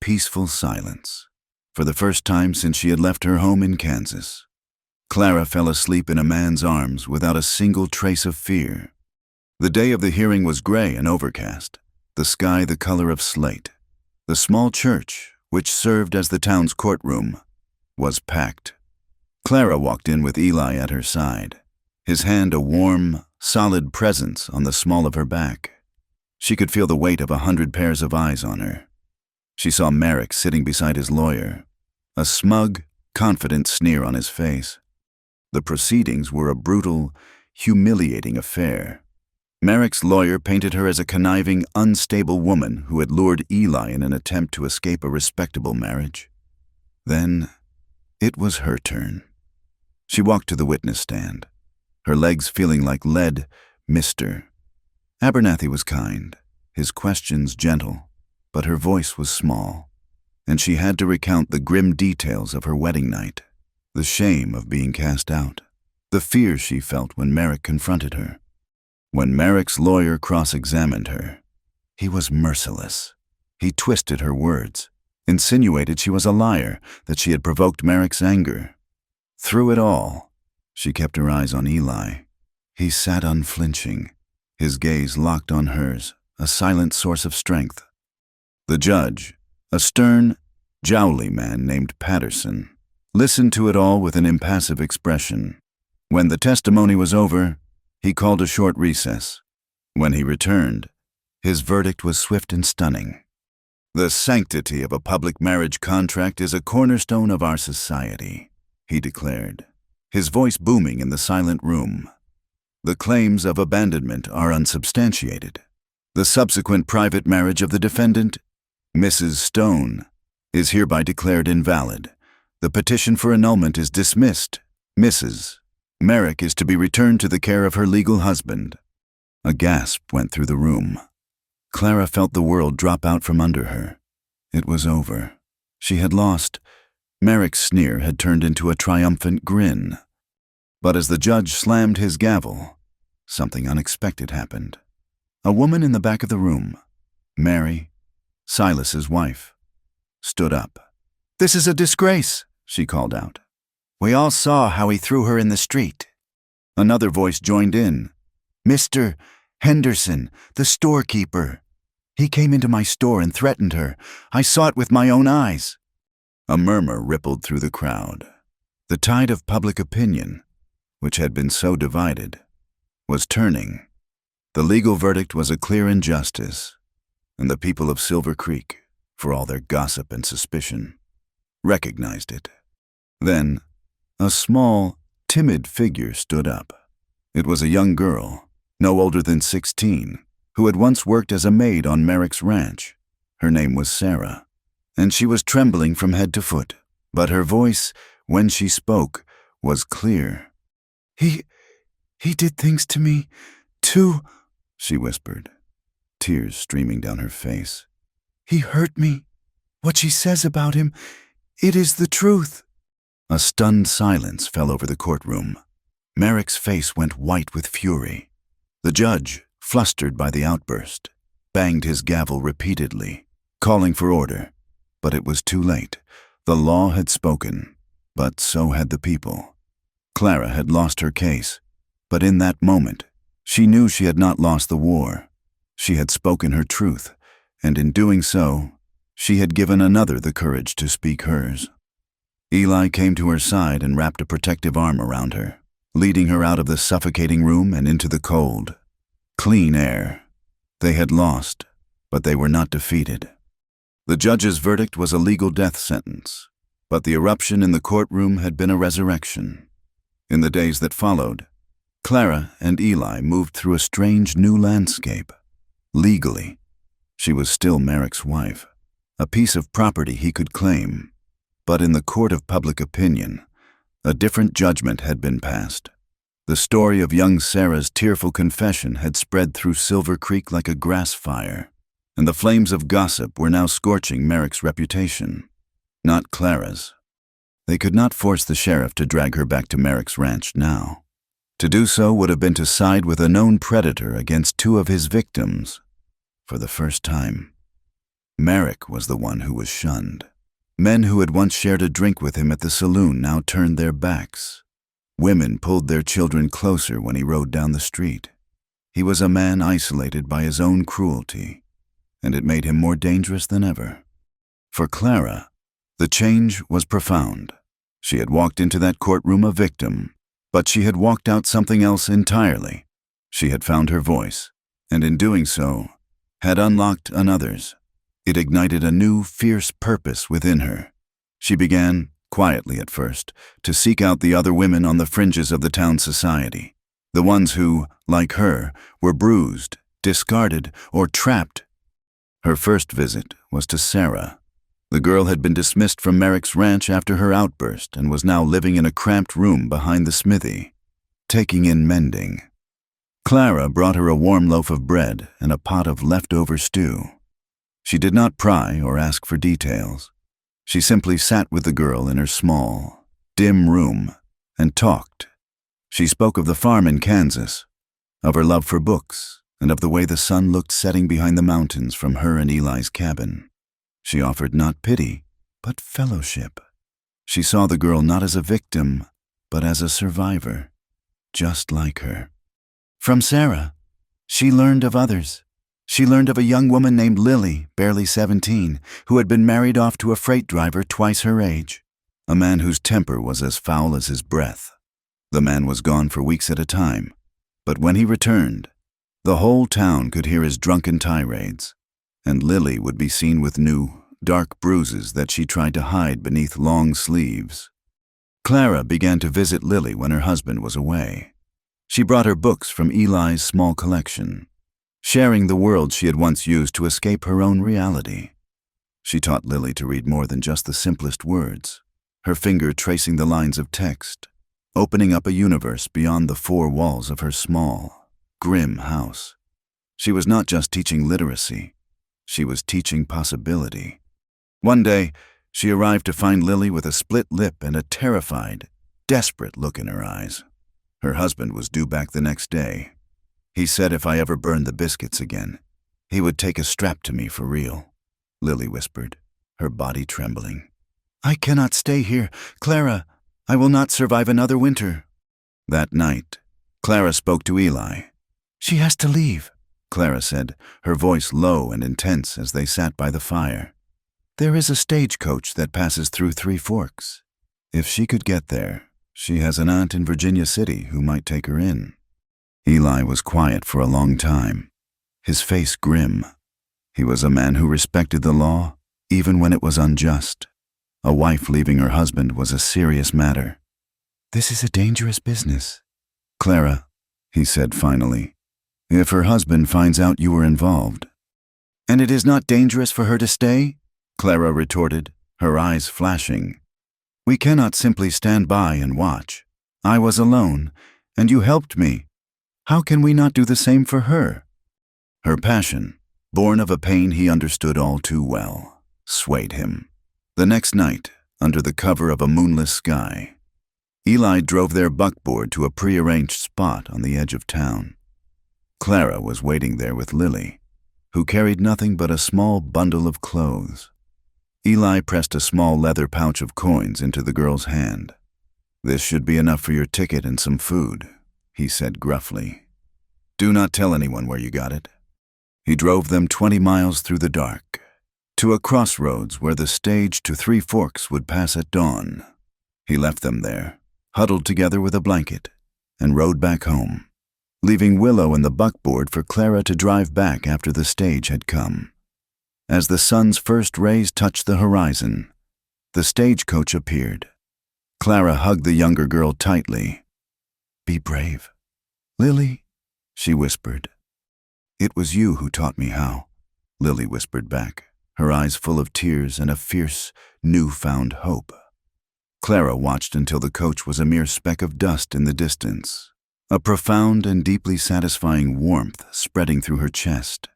peaceful silence. For the first time since she had left her home in Kansas, Clara fell asleep in a man's arms without a single trace of fear. The day of the hearing was gray and overcast, the sky the color of slate. The small church, which served as the town's courtroom, was packed. Clara walked in with Eli at her side, his hand a warm, solid presence on the small of her back. She could feel the weight of 100 pairs of eyes on her. She saw Merrick sitting beside his lawyer, a smug, confident sneer on his face. The proceedings were a brutal, humiliating affair. Merrick's lawyer painted her as a conniving, unstable woman who had lured Eli in an attempt to escape a respectable marriage. Then, it was her turn. She walked to the witness stand, her legs feeling like lead mister. Abernathy was kind, his questions gentle, but her voice was small, and she had to recount the grim details of her wedding night, the shame of being cast out, the fear she felt when Merrick confronted her. When Merrick's lawyer cross-examined her, he was merciless. He twisted her words, insinuated she was a liar, that she had provoked Merrick's anger. Through it all, she kept her eyes on Eli. He sat unflinching, his gaze locked on hers, a silent source of strength. The judge, a stern, jowly man named Patterson, listened to it all with an impassive expression. When the testimony was over, he called a short recess. When he returned, his verdict was swift and stunning. "The sanctity of a public marriage contract is a cornerstone of our society," he declared, his voice booming in the silent room. "The claims of abandonment are unsubstantiated. The subsequent private marriage of the defendant, Mrs. Stone, is hereby declared invalid. The petition for annulment is dismissed. Mrs. Merrick is to be returned to the care of her legal husband." A gasp went through the room. Clara felt the world drop out from under her. It was over. She had lost. Merrick's sneer had turned into a triumphant grin. But as the judge slammed his gavel, something unexpected happened. A woman in the back of the room, Mary, Silas's wife, stood up. "This is a disgrace," she called out. "We all saw how he threw her in the street." Another voice joined in. "Mr. Henderson, the storekeeper. He came into my store and threatened her. I saw it with my own eyes." A murmur rippled through the crowd. The tide of public opinion, which had been so divided, was turning. The legal verdict was a clear injustice, and the people of Silver Creek, for all their gossip and suspicion, recognized it. Then, a small, timid figure stood up. It was a young girl, no older than 16, who had once worked as a maid on Merrick's ranch. Her name was Sarah, and she was trembling from head to foot, but her voice, when she spoke, was clear. He did things to me, too," she whispered, tears streaming down her face. "He hurt me. What she says about him, it is the truth." A stunned silence fell over the courtroom. Merrick's face went white with fury. The judge, flustered by the outburst, banged his gavel repeatedly, calling for order. But it was too late. The law had spoken, but so had the people. Clara had lost her case, but in that moment, she knew she had not lost the war. She had spoken her truth, and in doing so, she had given another the courage to speak hers. Eli came to her side and wrapped a protective arm around her, leading her out of the suffocating room and into the cold, clean air. They had lost, but they were not defeated. The judge's verdict was a legal death sentence, but the eruption in the courtroom had been a resurrection. In the days that followed, Clara and Eli moved through a strange new landscape. Legally, she was still Merrick's wife, a piece of property he could claim. But in the court of public opinion, a different judgment had been passed. The story of young Sarah's tearful confession had spread through Silver Creek like a grass fire, and the flames of gossip were now scorching Merrick's reputation, not Clara's. They could not force the sheriff to drag her back to Merrick's ranch now. To do so would have been to side with a known predator against two of his victims. For the first time, Merrick was the one who was shunned. Men who had once shared a drink with him at the saloon now turned their backs. Women pulled their children closer when he rode down the street. He was a man isolated by his own cruelty, and it made him more dangerous than ever. For Clara, the change was profound. She had walked into that courtroom a victim, but she had walked out something else entirely. She had found her voice, and in doing so, had unlocked another's. It ignited a new, fierce purpose within her. She began, quietly at first, to seek out the other women on the fringes of the town's society, the ones who, like her, were bruised, discarded, or trapped. Her first visit was to Sarah. The girl had been dismissed from Merrick's ranch after her outburst and was now living in a cramped room behind the smithy, taking in mending. Clara brought her a warm loaf of bread and a pot of leftover stew. She did not pry or ask for details. She simply sat with the girl in her small, dim room and talked. She spoke of the farm in Kansas, of her love for books, and of the way the sun looked setting behind the mountains from her and Eli's cabin. She offered not pity, but fellowship. She saw the girl not as a victim, but as a survivor, just like her. From Sarah, she learned of others. She learned of a young woman named Lily, barely 17, who had been married off to a freight driver twice her age, a man whose temper was as foul as his breath. The man was gone for weeks at a time, but when he returned, the whole town could hear his drunken tirades, and Lily would be seen with new, dark bruises that she tried to hide beneath long sleeves. Clara began to visit Lily when her husband was away. She brought her books from Eli's small collection, sharing the world she had once used to escape her own reality. She taught Lily to read more than just the simplest words, her finger tracing the lines of text, opening up a universe beyond the four walls of her small, grim house. She was not just teaching literacy. She was teaching possibility. One day, she arrived to find Lily with a split lip and a terrified, desperate look in her eyes. Her husband was due back the next day. He said if I ever burned the biscuits again, he would take a strap to me for real, Lily whispered, her body trembling. I cannot stay here. Clara, I will not survive another winter. That night, Clara spoke to Eli. She has to leave, Clara said, her voice low and intense as they sat by the fire. There is a stagecoach that passes through Three Forks. If she could get there, she has an aunt in Virginia City who might take her in. Eli was quiet for a long time, his face grim. He was a man who respected the law, even when it was unjust. A wife leaving her husband was a serious matter. This is a dangerous business. Clara, he said finally, if her husband finds out you were involved. And it is not dangerous for her to stay? Clara retorted, her eyes flashing. We cannot simply stand by and watch. I was alone, and you helped me. How can we not do the same for her? Her passion, born of a pain he understood all too well, swayed him. The next night, under the cover of a moonless sky, Eli drove their buckboard to a prearranged spot on the edge of town. Clara was waiting there with Lily, who carried nothing but a small bundle of clothes. Eli pressed a small leather pouch of coins into the girl's hand. This should be enough for your ticket and some food, he said gruffly. Do not tell anyone where you got it. He drove them 20 miles through the dark, to a crossroads where the stage to Three Forks would pass at dawn. He left them there, huddled together with a blanket, and rode back home, leaving Willow and the buckboard for Clara to drive back after the stage had come. As the sun's first rays touched the horizon, the stagecoach appeared. Clara hugged the younger girl tightly. Be brave. Lily, she whispered. It was you who taught me how, Lily whispered back, her eyes full of tears and a fierce, newfound hope. Clara watched until the coach was a mere speck of dust in the distance, a profound and deeply satisfying warmth spreading through her chest.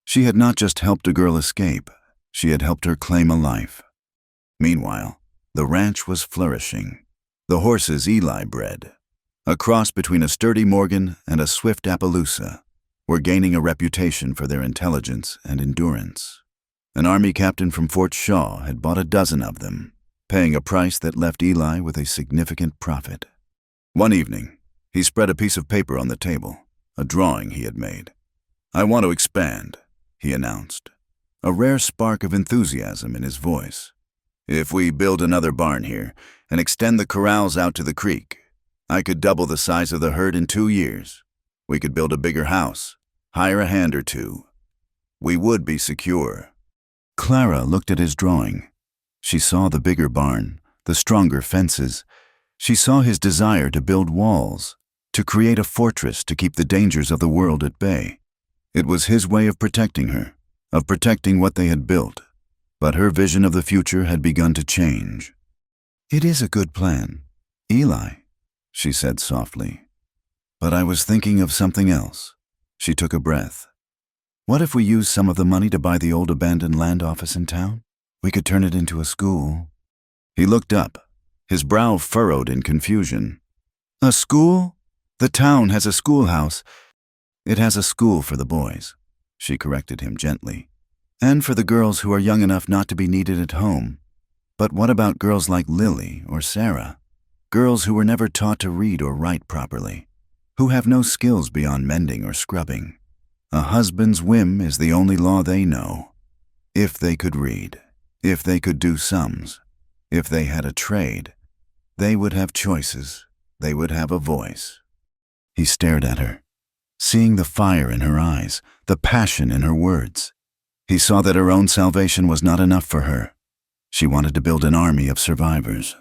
She had not just helped a girl escape, she had helped her claim a life. Meanwhile, the ranch was flourishing. The horses Eli bred, a cross between a sturdy Morgan and a swift Appaloosa, were gaining a reputation for their intelligence and endurance. An army captain from Fort Shaw had bought a dozen of them, paying a price that left Eli with a significant profit. One evening, he spread a piece of paper on the table, a drawing he had made. I want to expand, he announced, a rare spark of enthusiasm in his voice. If we build another barn here and extend the corrals out to the creek, I could double the size of the herd in 2 years. We could build a bigger house, hire a hand or two. We would be secure. Clara looked at his drawing. She saw the bigger barn, the stronger fences. She saw his desire to build walls, to create a fortress to keep the dangers of the world at bay. It was his way of protecting her, of protecting what they had built. But her vision of the future had begun to change. It is a good plan, Eli, she said softly. But I was thinking of something else. She took a breath. What if we use some of the money to buy the old abandoned land office in town? We could turn it into a school. He looked up, his brow furrowed in confusion. A school? The town has a schoolhouse. It has a school for the boys, she corrected him gently. And for the girls who are young enough not to be needed at home. But what about girls like Lily or Sarah? Girls who were never taught to read or write properly, who have no skills beyond mending or scrubbing. A husband's whim is the only law they know. If they could read, if they could do sums, if they had a trade, they would have choices, they would have a voice. He stared at her, seeing the fire in her eyes, the passion in her words. He saw that her own salvation was not enough for her. She wanted to build an army of survivors,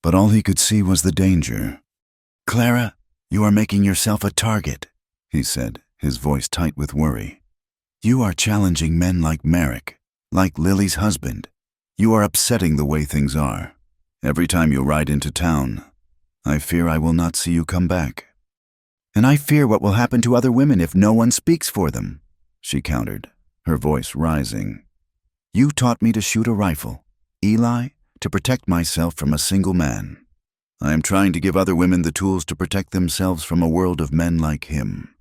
but all he could see was the danger. Clara, you are making yourself a target, he said, his voice tight with worry. You are challenging men like Merrick, like Lily's husband. You are upsetting the way things are. Every time you ride into town, I fear I will not see you come back. And I fear what will happen to other women if no one speaks for them. she countered, her voice rising. "You taught me to shoot a rifle. Eli, to protect myself from a single man. I am trying to give other women the tools to protect themselves from a world of men like him.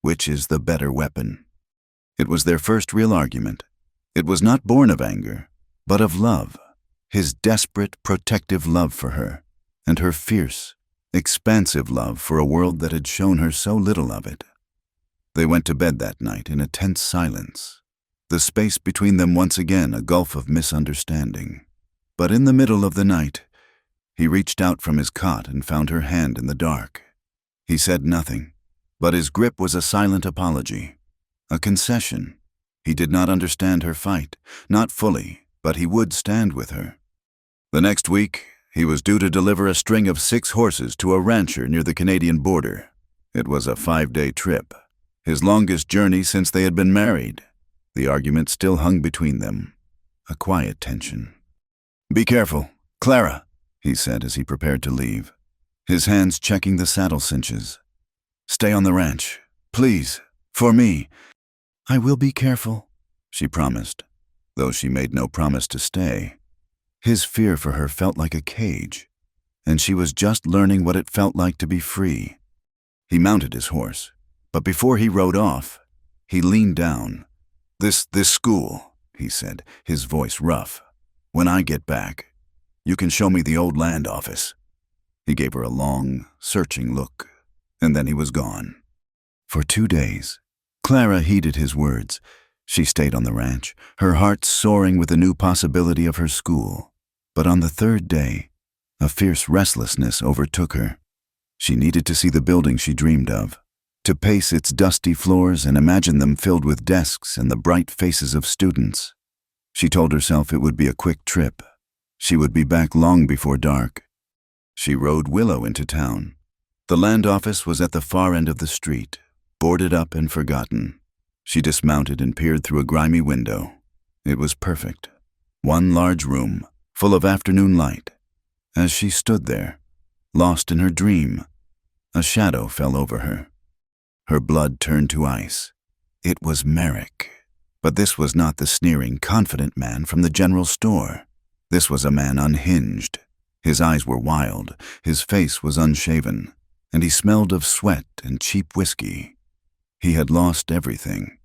Which is the better weapon?" It was their first real argument. It was not born of anger, but of love. His desperate, protective love for her, and her fierce, expansive love for a world that had shown her so little of it. They went to bed that night in a tense silence, the space between them once again a gulf of misunderstanding. But in the middle of the night, he reached out from his cot and found her hand in the dark. He said nothing, but his grip was a silent apology, a concession. He did not understand her fight, not fully, but he would stand with her. The next week, he was due to deliver a string of 6 horses to a rancher near the Canadian border. It was a 5-day trip, his longest journey since they had been married. The argument still hung between them, a quiet tension. "Be careful, Clara," he said as he prepared to leave, his hands checking the saddle cinches. "Stay on the ranch, please, for me." "I will be careful," she promised, though she made no promise to stay. His fear for her felt like a cage, and she was just learning what it felt like to be free. He mounted his horse, but before he rode off, he leaned down. This school," he said, his voice rough. "When I get back, you can show me the old land office." He gave her a long, searching look, and then he was gone. For 2 days, Clara heeded his words. She stayed on the ranch, her heart soaring with the new possibility of her school. But on the 3rd day, a fierce restlessness overtook her. She needed to see the building she dreamed of, to pace its dusty floors and imagine them filled with desks and the bright faces of students. She told herself it would be a quick trip. She would be back long before dark. She rode Willow into town. The land office was at the far end of the street, boarded up and forgotten. She dismounted and peered through a grimy window. It was perfect. One large room, full of afternoon light. As she stood there, lost in her dream, a shadow fell over her. Her blood turned to ice. It was Merrick. But this was not the sneering, confident man from the general store. This was a man unhinged. His eyes were wild, his face was unshaven, and he smelled of sweat and cheap whiskey. He had lost everything.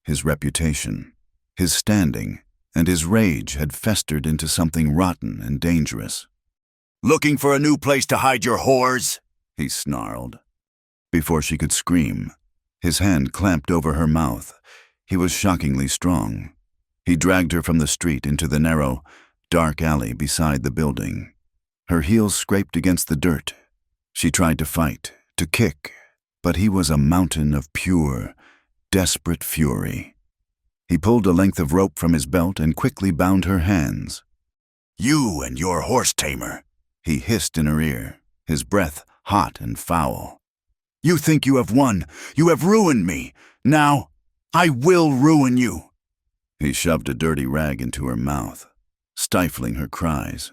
His reputation, his standing, and his rage had festered into something rotten and dangerous. "Looking for a new place to hide your whores?" he snarled. Before she could scream, his hand clamped over her mouth. He was shockingly strong. He dragged her from the street into the narrow, dark alley beside the building. Her heels scraped against the dirt. She tried to fight, to kick, but he was a mountain of pure, desperate fury. He pulled a length of rope from his belt and quickly bound her hands. "You and your horse tamer," he hissed in her ear, his breath hot and foul. "You think you have won. You have ruined me. Now, I will ruin you." He shoved a dirty rag into her mouth, stifling her cries.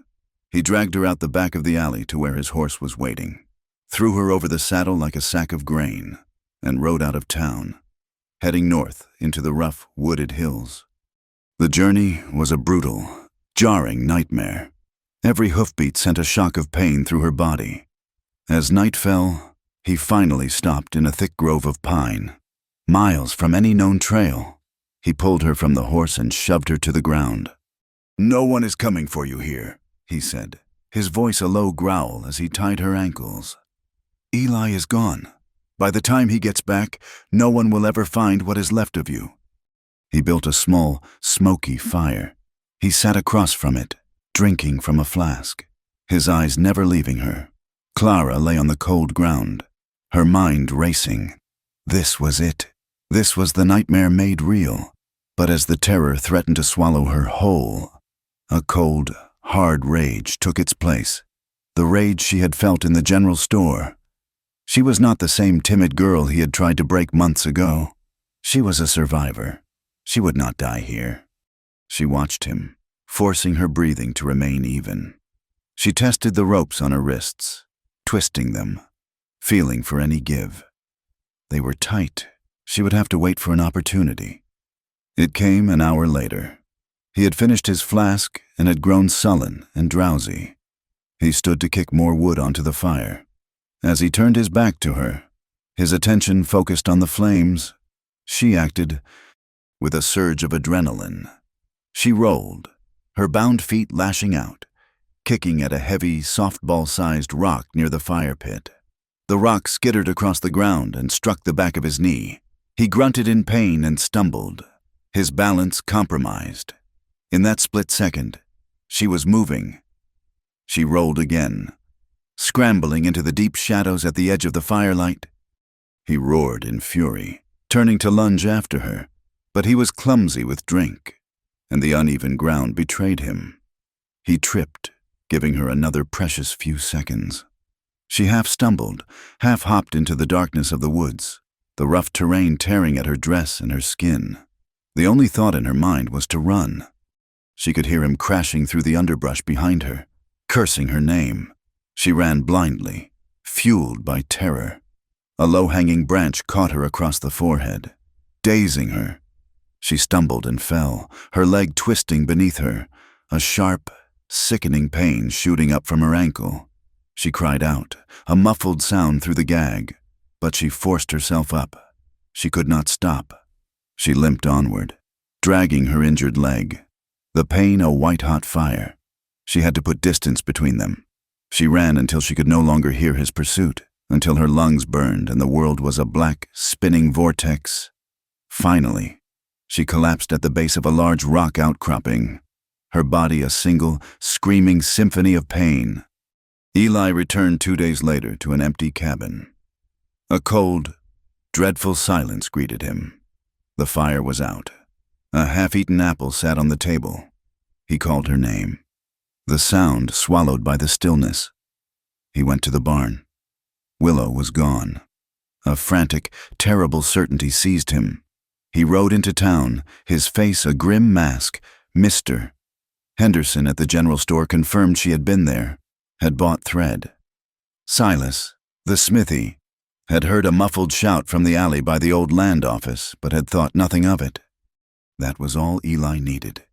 He dragged her out the back of the alley to where his horse was waiting, threw her over the saddle like a sack of grain, and rode out of town, heading north into the rough, wooded hills. The journey was a brutal, jarring nightmare. Every hoofbeat sent a shock of pain through her body. As night fell, he finally stopped in a thick grove of pine, miles from any known trail. He pulled her from the horse and shoved her to the ground. "No one is coming for you here," he said, his voice a low growl as he tied her ankles. "Eli is gone. By the time he gets back, no one will ever find what is left of you." He built a small, smoky fire. He sat across from it, drinking from a flask, his eyes never leaving her. Clara lay on the cold ground, her mind racing. This was it. This was the nightmare made real. But as the terror threatened to swallow her whole, a cold, hard rage took its place. The rage she had felt in the general store. She was not the same timid girl he had tried to break months ago. She was a survivor. She would not die here. She watched him, forcing her breathing to remain even. She tested the ropes on her wrists, twisting them, feeling for any give. They were tight. She would have to wait for an opportunity. It came an hour later. He had finished his flask and had grown sullen and drowsy. He stood to kick more wood onto the fire. As he turned his back to her, his attention focused on the flames, she acted with a surge of adrenaline. She rolled, her bound feet lashing out, kicking at a heavy, softball-sized rock near the fire pit. The rock skittered across the ground and struck the back of his knee. He grunted in pain and stumbled, his balance compromised. In that split second, she was moving. She rolled again, scrambling into the deep shadows at the edge of the firelight. He roared in fury, turning to lunge after her, but he was clumsy with drink, and the uneven ground betrayed him. He tripped, giving her another precious few seconds. She half stumbled, half hopped into the darkness of the woods, the rough terrain tearing at her dress and her skin. The only thought in her mind was to run. She could hear him crashing through the underbrush behind her, cursing her name. She ran blindly, fueled by terror. A low-hanging branch caught her across the forehead, dazing her. She stumbled and fell, her leg twisting beneath her, a sharp, sickening pain shooting up from her ankle. She cried out, a muffled sound through the gag, but she forced herself up. She could not stop. She limped onward, dragging her injured leg, the pain a white-hot fire. She had to put distance between them. She ran until she could no longer hear his pursuit, until her lungs burned and the world was a black, spinning vortex. Finally, she collapsed at the base of a large rock outcropping, her body a single, screaming symphony of pain. Eli returned 2 days later to an empty cabin. A cold, dreadful silence greeted him. The fire was out. A half-eaten apple sat on the table. He called her name. The sound swallowed by the stillness. He went to the barn. Willow was gone. A frantic, terrible certainty seized him. He rode into town, his face a grim mask. Mr. Henderson at the general store confirmed she had been there, had bought thread. Silas, the smithy, had heard a muffled shout from the alley by the old land office, but had thought nothing of it. That was all Eli needed.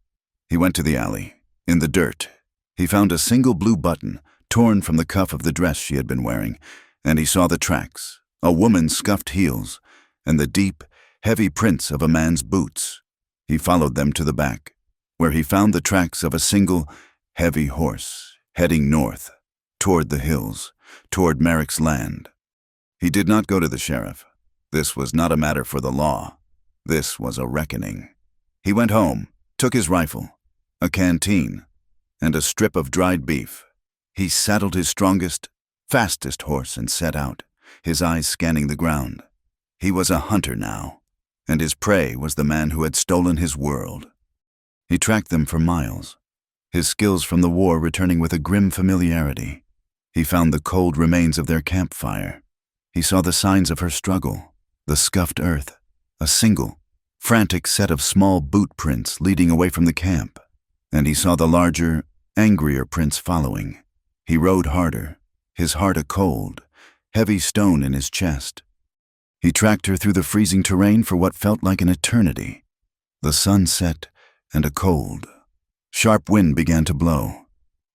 He went to the alley. In the dirt, he found a single blue button, torn from the cuff of the dress she had been wearing, and he saw the tracks, a woman's scuffed heels, and the deep, heavy prints of a man's boots. He followed them to the back, where he found the tracks of a single, heavy horse, heading north, toward the hills, toward Merrick's land. He did not go to the sheriff. This was not a matter for the law. This was a reckoning. He went home, took his rifle, a canteen, and a strip of dried beef. He saddled his strongest, fastest horse and set out, his eyes scanning the ground. He was a hunter now, and his prey was the man who had stolen his world. He tracked them for miles, his skills from the war returning with a grim familiarity. He found the cold remains of their campfire. He saw the signs of her struggle, the scuffed earth, a single, frantic set of small boot prints leading away from the camp, and he saw the larger, angrier prints following. He rode harder, his heart a cold, heavy stone in his chest. He tracked her through the freezing terrain for what felt like an eternity. The sun set, and a cold, sharp wind began to blow.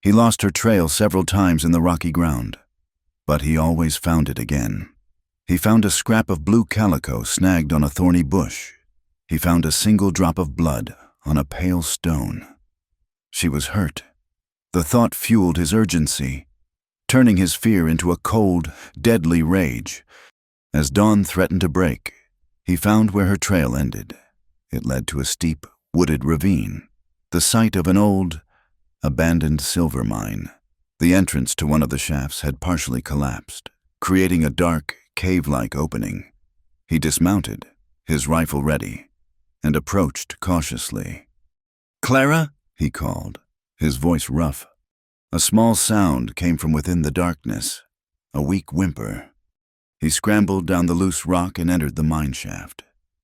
He lost her trail several times in the rocky ground, but he always found it again. He found a scrap of blue calico snagged on a thorny bush. He found a single drop of blood on a pale stone. She was hurt. The thought fueled his urgency, turning his fear into a cold, deadly rage. As dawn threatened to break, he found where her trail ended. It led to a steep, wooded ravine, the site of an old, abandoned silver mine. The entrance to one of the shafts had partially collapsed, creating a dark, cave-like opening. He dismounted, his rifle ready, and approached cautiously. "Clara?" he called, his voice rough. A small sound came from within the darkness, a weak whimper. He scrambled down the loose rock and entered the mine shaft.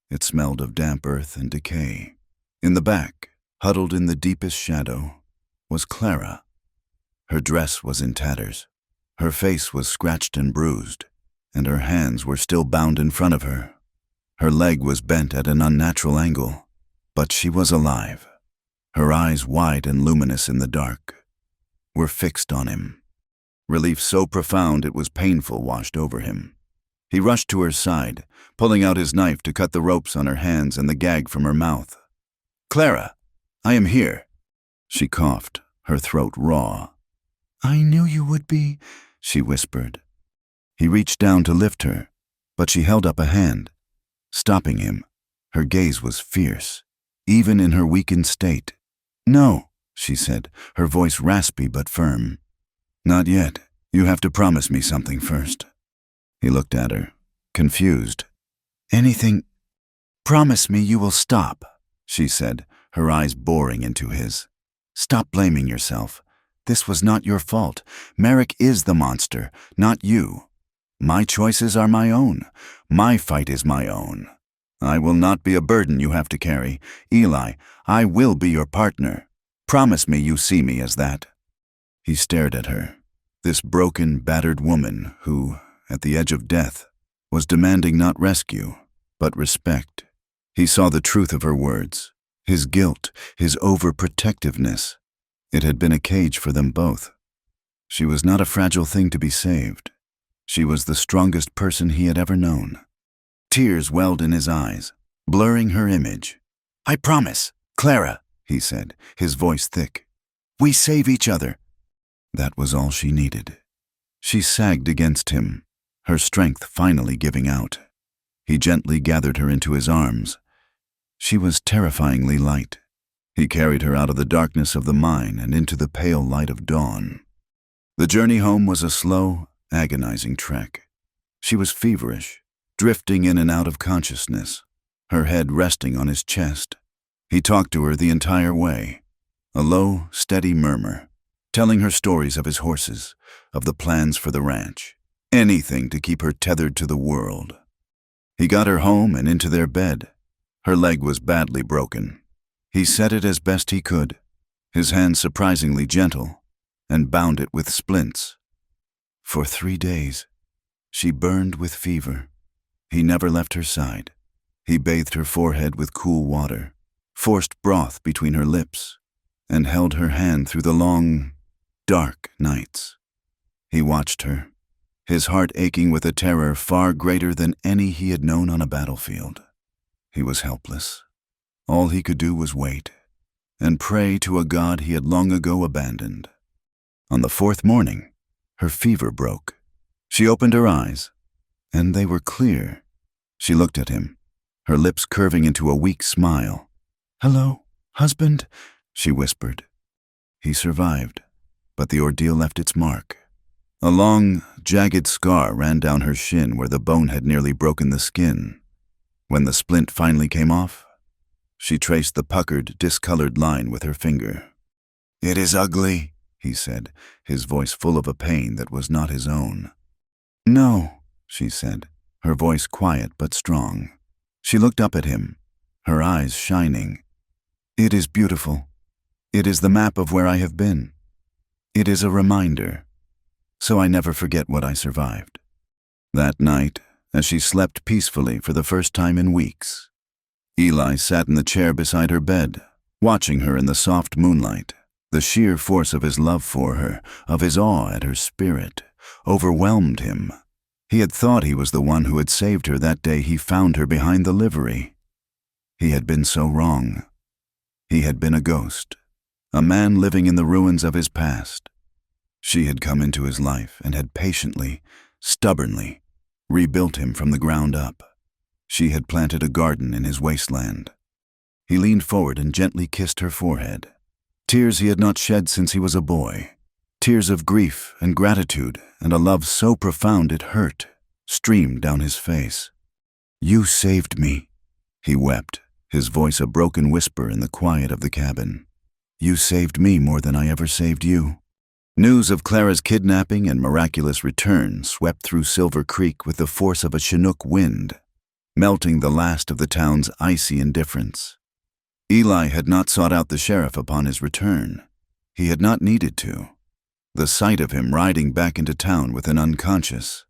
It smelled of damp earth and decay. In the back, huddled in the deepest shadow, was Clara. Her dress was in tatters. Her face was scratched and bruised, and her hands were still bound in front of her. Her leg was bent at an unnatural angle, but she was alive. Her eyes, wide and luminous in the dark, were fixed on him. Relief so profound it was painful washed over him. He rushed to her side, pulling out his knife to cut the ropes on her hands and the gag from her mouth. "Clara, I am here." She coughed, her throat raw. "I knew you would be," she whispered. He reached down to lift her, but she held up a hand, stopping him. Her gaze was fierce, even in her weakened state. "No," she said, her voice raspy but firm. "Not yet. You have to promise me something first." He looked at her, confused. "Anything? Promise me you will stop," she said, her eyes boring into his. "Stop blaming yourself. This was not your fault. Merrick is the monster, not you. My choices are my own. My fight is my own. I will not be a burden you have to carry. Eli, I will be your partner. Promise me you see me as that." He stared at her, this broken, battered woman who, at the edge of death, was demanding not rescue, but respect. He saw the truth of her words, his guilt, his overprotectiveness. It had been a cage for them both. She was not a fragile thing to be saved. She was the strongest person he had ever known. Tears welled in his eyes, blurring her image. "I promise, Clara," he said, his voice thick. "We save each other." That was all she needed. She sagged against him, her strength finally giving out. He gently gathered her into his arms. She was terrifyingly light. He carried her out of the darkness of the mine and into the pale light of dawn. The journey home was a slow, agonizing trek. She was feverish, drifting in and out of consciousness, her head resting on his chest. He talked to her the entire way, a low, steady murmur, telling her stories of his horses, of the plans for the ranch, anything to keep her tethered to the world. He got her home and into their bed. Her leg was badly broken. He set it as best he could, his hand surprisingly gentle, and bound it with splints. For 3 days, she burned with fever. He never left her side. He bathed her forehead with cool water, forced broth between her lips, and held her hand through the long, dark nights. He watched her, his heart aching with a terror far greater than any he had known on a battlefield. He was helpless. All he could do was wait, and pray to a God he had long ago abandoned. On the 4th morning, her fever broke. She opened her eyes, and they were clear. She looked at him, her lips curving into a weak smile. "Hello, husband," she whispered. He survived, but the ordeal left its mark. A long, jagged scar ran down her shin where the bone had nearly broken the skin. When the splint finally came off, she traced the puckered, discolored line with her finger. "It is ugly," he said, his voice full of a pain that was not his own. "No," she said, her voice quiet but strong. She looked up at him, her eyes shining. "It is beautiful. It is the map of where I have been. It is a reminder, so I never forget what I survived." That night, as she slept peacefully for the first time in weeks, Eli sat in the chair beside her bed, watching her in the soft moonlight. The sheer force of his love for her, of his awe at her spirit, overwhelmed him. He had thought he was the one who had saved her that day he found her behind the livery. He had been so wrong. He had been a ghost, a man living in the ruins of his past. She had come into his life and had patiently, stubbornly, rebuilt him from the ground up. She had planted a garden in his wasteland. He leaned forward and gently kissed her forehead. Tears he had not shed since he was a boy. Tears of grief and gratitude and a love so profound it hurt, streamed down his face. "You saved me," he wept, his voice a broken whisper in the quiet of the cabin. "You saved me more than I ever saved you." News of Clara's kidnapping and miraculous return swept through Silver Creek with the force of a Chinook wind, melting the last of the town's icy indifference. Eli had not sought out the sheriff upon his return. He had not needed to. The sight of him riding back into town with an unconscious,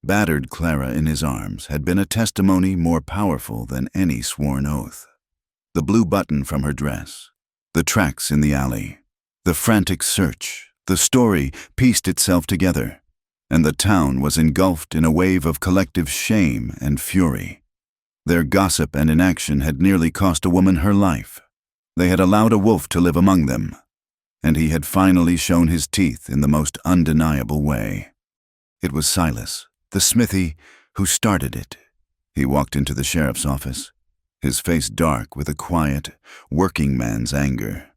battered Clara in his arms had been a testimony more powerful than any sworn oath. The blue button from her dress, the tracks in the alley, the frantic search, the story pieced itself together, and the town was engulfed in a wave of collective shame and fury. Their gossip and inaction had nearly cost a woman her life. They had allowed a wolf to live among them, and he had finally shown his teeth in the most undeniable way. It was Silas, the smithy, who started it. He walked into the sheriff's office, his face dark with a quiet, working man's anger,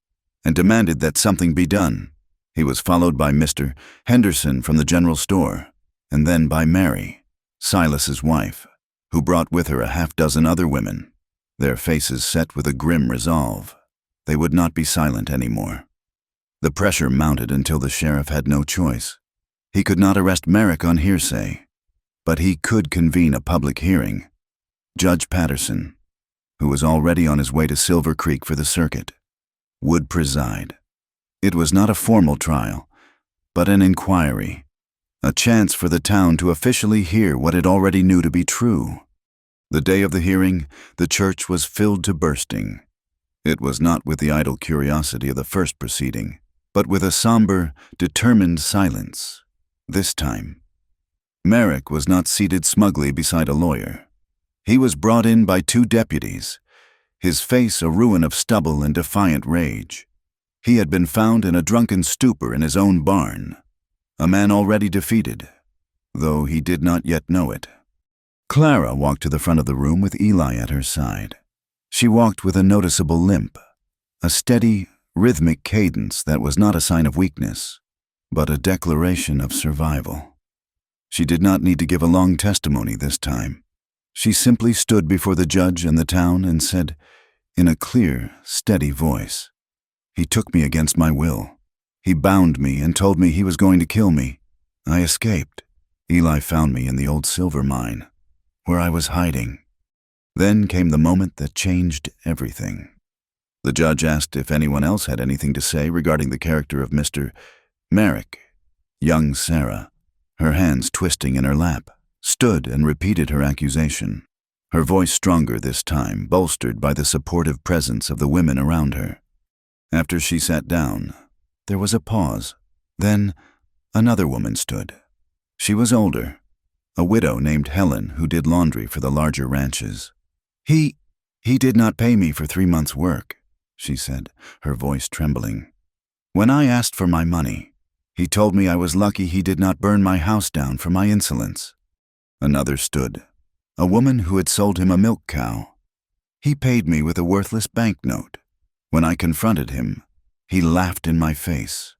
and demanded that something be done. He was followed by Mr. Henderson from the general store, and then by Mary, Silas's wife, who brought with her a half-dozen other women, their faces set with a grim resolve. They would not be silent anymore. The pressure mounted until the sheriff had no choice. He could not arrest Merrick on hearsay, but he could convene a public hearing. Judge Patterson, who was already on his way to Silver Creek for the circuit, would preside. It was not a formal trial, but an inquiry, a chance for the town to officially hear what it already knew to be true. The day of the hearing, the church was filled to bursting. It was not with the idle curiosity of the first proceeding, but with a somber, determined silence. This time, Merrick was not seated smugly beside a lawyer. He was brought in by two deputies, his face a ruin of stubble and defiant rage. He had been found in a drunken stupor in his own barn, a man already defeated, though he did not yet know it. Clara walked to the front of the room with Eli at her side. She walked with a noticeable limp, a steady, rhythmic cadence that was not a sign of weakness, but a declaration of survival. She did not need to give a long testimony this time. She simply stood before the judge and the town and said, in a clear, steady voice, "He took me against my will. He bound me and told me he was going to kill me. I escaped. Eli found me in the old silver mine, where I was hiding." Then came the moment that changed everything. The judge asked if anyone else had anything to say regarding the character of Mr. Merrick. Young Sarah, her hands twisting in her lap, stood and repeated her accusation, her voice stronger this time, bolstered by the supportive presence of the women around her. After she sat down, there was a pause. Then another woman stood. She was older, a widow named Helen who did laundry for the larger ranches. He did not pay me for 3 months' work," she said, her voice trembling. "When I asked for my money, he told me I was lucky he did not burn my house down for my insolence." Another stood, a woman who had sold him a milk cow. "He paid me with a worthless banknote. When I confronted him, he laughed in my face."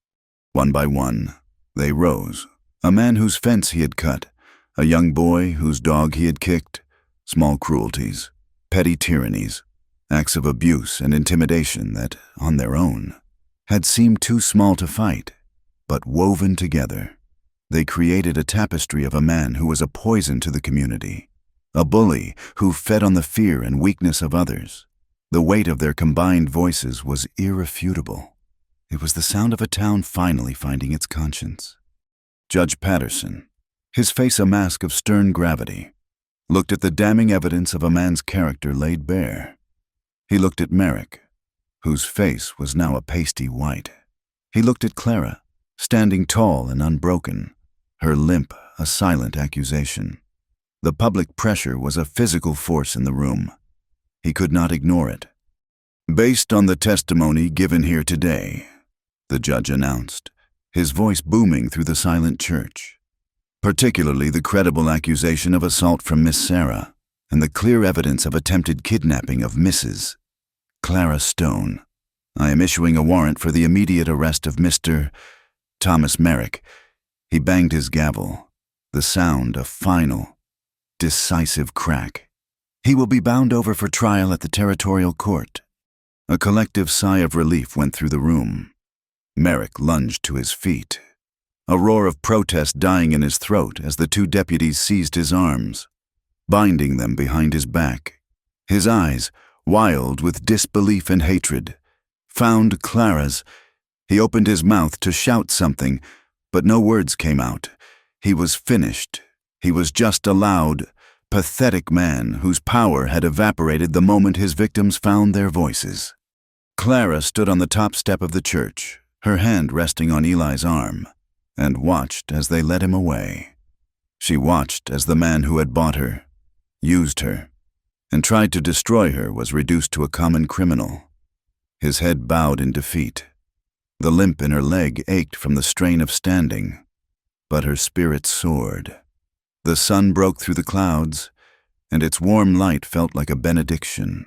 One by one, they rose. A man whose fence he had cut, a young boy whose dog he had kicked, small cruelties, petty tyrannies, acts of abuse and intimidation that, on their own, had seemed too small to fight, but woven together, they created a tapestry of a man who was a poison to the community, a bully who fed on the fear and weakness of others. The weight of their combined voices was irrefutable. It was the sound of a town finally finding its conscience. Judge Patterson, his face a mask of stern gravity, looked at the damning evidence of a man's character laid bare. He looked at Merrick, whose face was now a pasty white. He looked at Clara, standing tall and unbroken, her limp a silent accusation. The public pressure was a physical force in the room. He could not ignore it. "Based on the testimony given here today," the judge announced, his voice booming through the silent church, "particularly the credible accusation of assault from Miss Sarah and the clear evidence of attempted kidnapping of Mrs. Clara Stone, I am issuing a warrant for the immediate arrest of Mr. Thomas Merrick." He banged his gavel, the sound a final, decisive crack. "He will be bound over for trial at the territorial court." A collective sigh of relief went through the room. Merrick lunged to his feet, a roar of protest dying in his throat as the two deputies seized his arms, binding them behind his back. His eyes, wild with disbelief and hatred, found Clara's. He opened his mouth to shout something, but no words came out. He was finished, He was just a loud, pathetic man whose power had evaporated the moment his victims found their voices. Clara stood on the top step of the church, her hand resting on Eli's arm, and watched as they led him away. She watched as the man who had bought her, used her, and tried to destroy her was reduced to a common criminal. His head bowed in defeat. The limp in her leg ached from the strain of standing, but her spirit soared. The sun broke through the clouds, and its warm light felt like a benediction.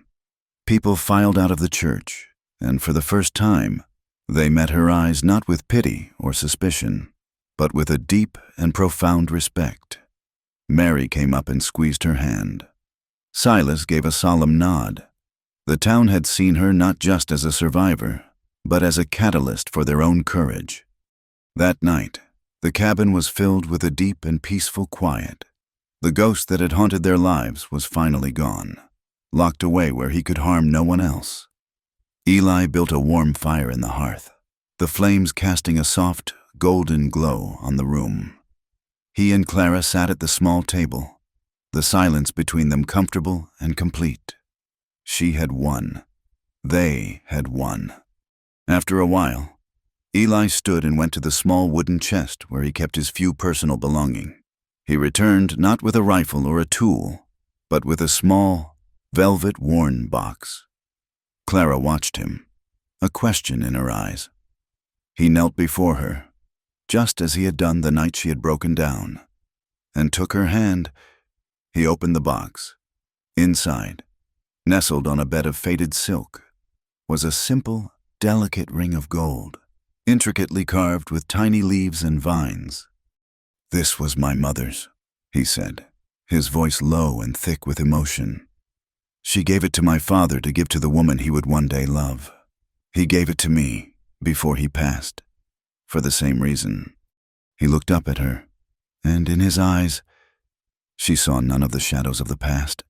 People filed out of the church, and for the first time, they met her eyes not with pity or suspicion, but with a deep and profound respect. Mary came up and squeezed her hand. Silas gave a solemn nod. The town had seen her not just as a survivor, but as a catalyst for their own courage. That night, the cabin was filled with a deep and peaceful quiet. The ghost that had haunted their lives was finally gone, locked away where he could harm no one else. Eli built a warm fire in the hearth, the flames casting a soft, golden glow on the room. He and Clara sat at the small table, the silence between them comfortable and complete. She had won. They had won. After a while, Eli stood and went to the small wooden chest where he kept his few personal belongings. He returned not with a rifle or a tool, but with a small, velvet-worn box. Clara watched him, a question in her eyes. He knelt before her, just as he had done the night she had broken down, and took her hand. He opened the box. Inside, nestled on a bed of faded silk, was a simple, delicate ring of gold, intricately carved with tiny leaves and vines. "This was my mother's," he said, his voice low and thick with emotion. "She gave it to my father to give to the woman he would one day love. He gave it to me before he passed, for the same reason." He looked up at her, and in his eyes, she saw none of the shadows of the past.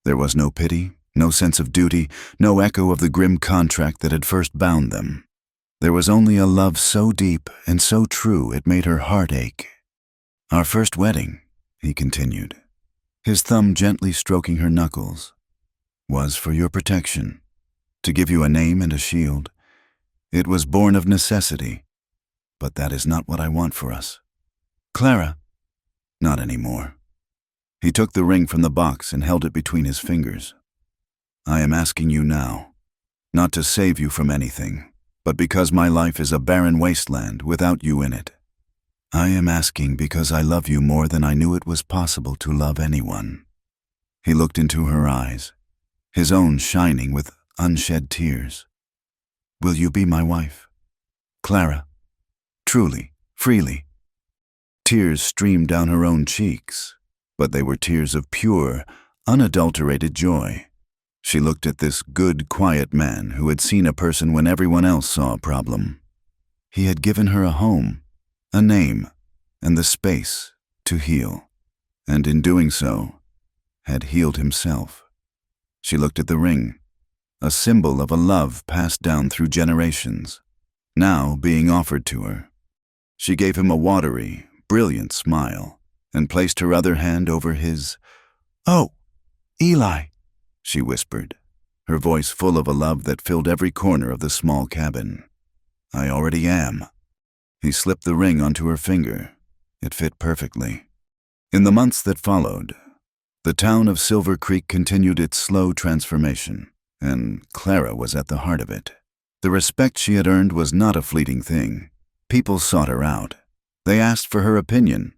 There was no pity, no sense of duty, no echo of the grim contract that had first bound them. There was only a love so deep and so true it made her heart ache. "Our first wedding," he continued, his thumb gently stroking her knuckles, "was for your protection, to give you a name and a shield. It was born of necessity, but that is not what I want for us. Clara, not anymore." He took the ring from the box and held it between his fingers. "I am asking you now, not to save you from anything, but because my life is a barren wasteland without you in it. I am asking because I love you more than I knew it was possible to love anyone." He looked into her eyes, his own shining with unshed tears. "Will you be my wife, Clara? Truly, freely?" Tears streamed down her own cheeks, but they were tears of pure, unadulterated joy. She looked at this good, quiet man who had seen a person when everyone else saw a problem. He had given her a home, a name, and the space to heal, and in doing so, had healed himself. She looked at the ring, a symbol of a love passed down through generations, now being offered to her. She gave him a watery, brilliant smile, and placed her other hand over his. "Oh, Eli," she whispered, her voice full of a love that filled every corner of the small cabin. "I already am." He slipped the ring onto her finger. It fit perfectly. In the months that followed, the town of Silver Creek continued its slow transformation, and Clara was at the heart of it. The respect she had earned was not a fleeting thing. People sought her out. They asked for her opinion.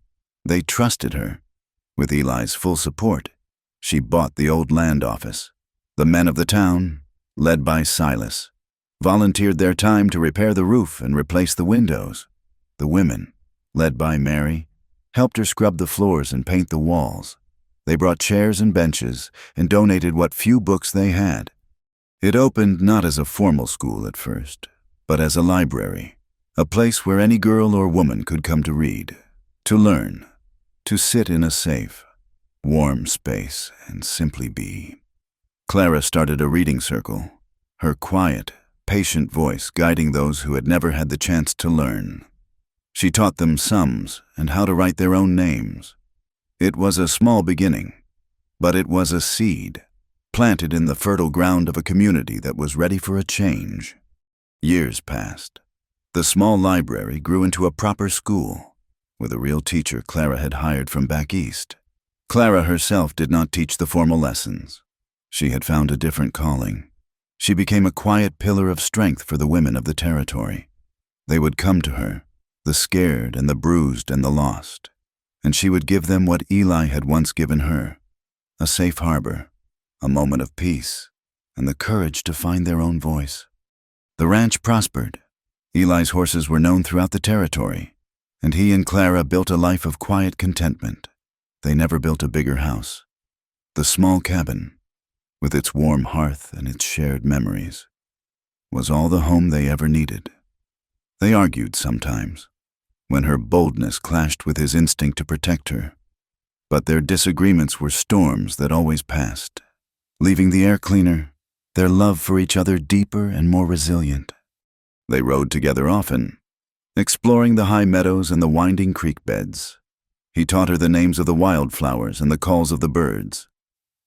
They trusted her. With Eli's full support, she bought the old land office. The men of the town, led by Silas, volunteered their time to repair the roof and replace the windows. The women, led by Mary, helped her scrub the floors and paint the walls. They brought chairs and benches and donated what few books they had. It opened not as a formal school at first, but as a library, a place where any girl or woman could come to read, to learn, to sit in a safe, warm space and simply be. Clara started a reading circle, her quiet, patient voice guiding those who had never had the chance to learn. She taught them sums and how to write their own names. It was a small beginning, but it was a seed, planted in the fertile ground of a community that was ready for a change. Years passed. The small library grew into a proper school, with a real teacher Clara had hired from back east. Clara herself did not teach the formal lessons. She had found a different calling. She became a quiet pillar of strength for the women of the territory. They would come to her, the scared and the bruised and the lost, and she would give them what Eli had once given her, a safe harbor, a moment of peace, and the courage to find their own voice. The ranch prospered. Eli's horses were known throughout the territory, and he and Clara built a life of quiet contentment. They never built a bigger house. The small cabin, with its warm hearth and its shared memories, was all the home they ever needed. They argued sometimes, when her boldness clashed with his instinct to protect her, but their disagreements were storms that always passed, leaving the air cleaner, their love for each other deeper and more resilient. They rode together often, exploring the high meadows and the winding creek beds. He taught her the names of the wildflowers and the calls of the birds.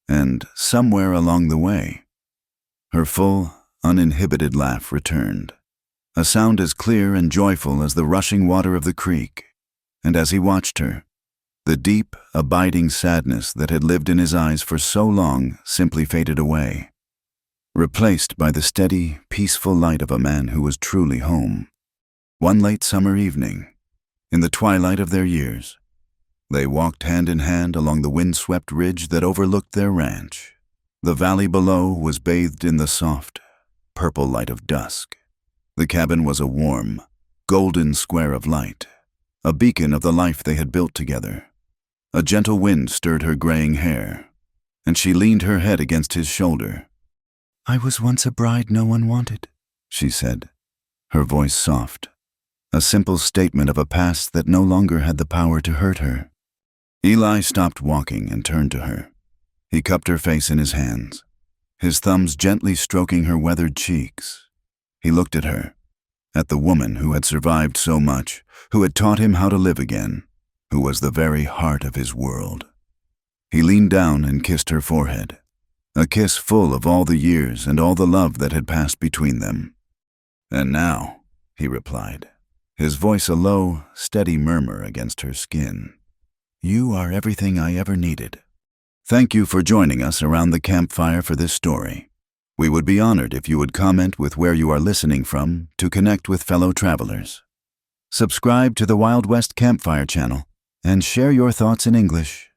And somewhere along the way, her full, uninhibited laugh returned, a sound as clear and joyful as the rushing water of the creek. And as he watched her, the deep, abiding sadness that had lived in his eyes for so long simply faded away, replaced by the steady, peaceful light of a man who was truly home. One late summer evening, in the twilight of their years, they walked hand in hand along the wind-swept ridge that overlooked their ranch. The valley below was bathed in the soft, purple light of dusk. The cabin was a warm, golden square of light, a beacon of the life they had built together. A gentle wind stirred her graying hair, and she leaned her head against his shoulder. "I was once a bride no one wanted," she said, her voice soft, a simple statement of a past that no longer had the power to hurt her. Eli stopped walking and turned to her. He cupped her face in his hands, his thumbs gently stroking her weathered cheeks. He looked at her, at the woman who had survived so much, who had taught him how to live again, who was the very heart of his world. He leaned down and kissed her forehead, a kiss full of all the years and all the love that had passed between them. "And now," he replied, his voice a low, steady murmur against her skin, "you are everything I ever needed." Thank you for joining us around the campfire for this story. We would be honored if you would comment with where you are listening from to connect with fellow travelers. Subscribe to the Wild West Campfire channel and share your thoughts in English.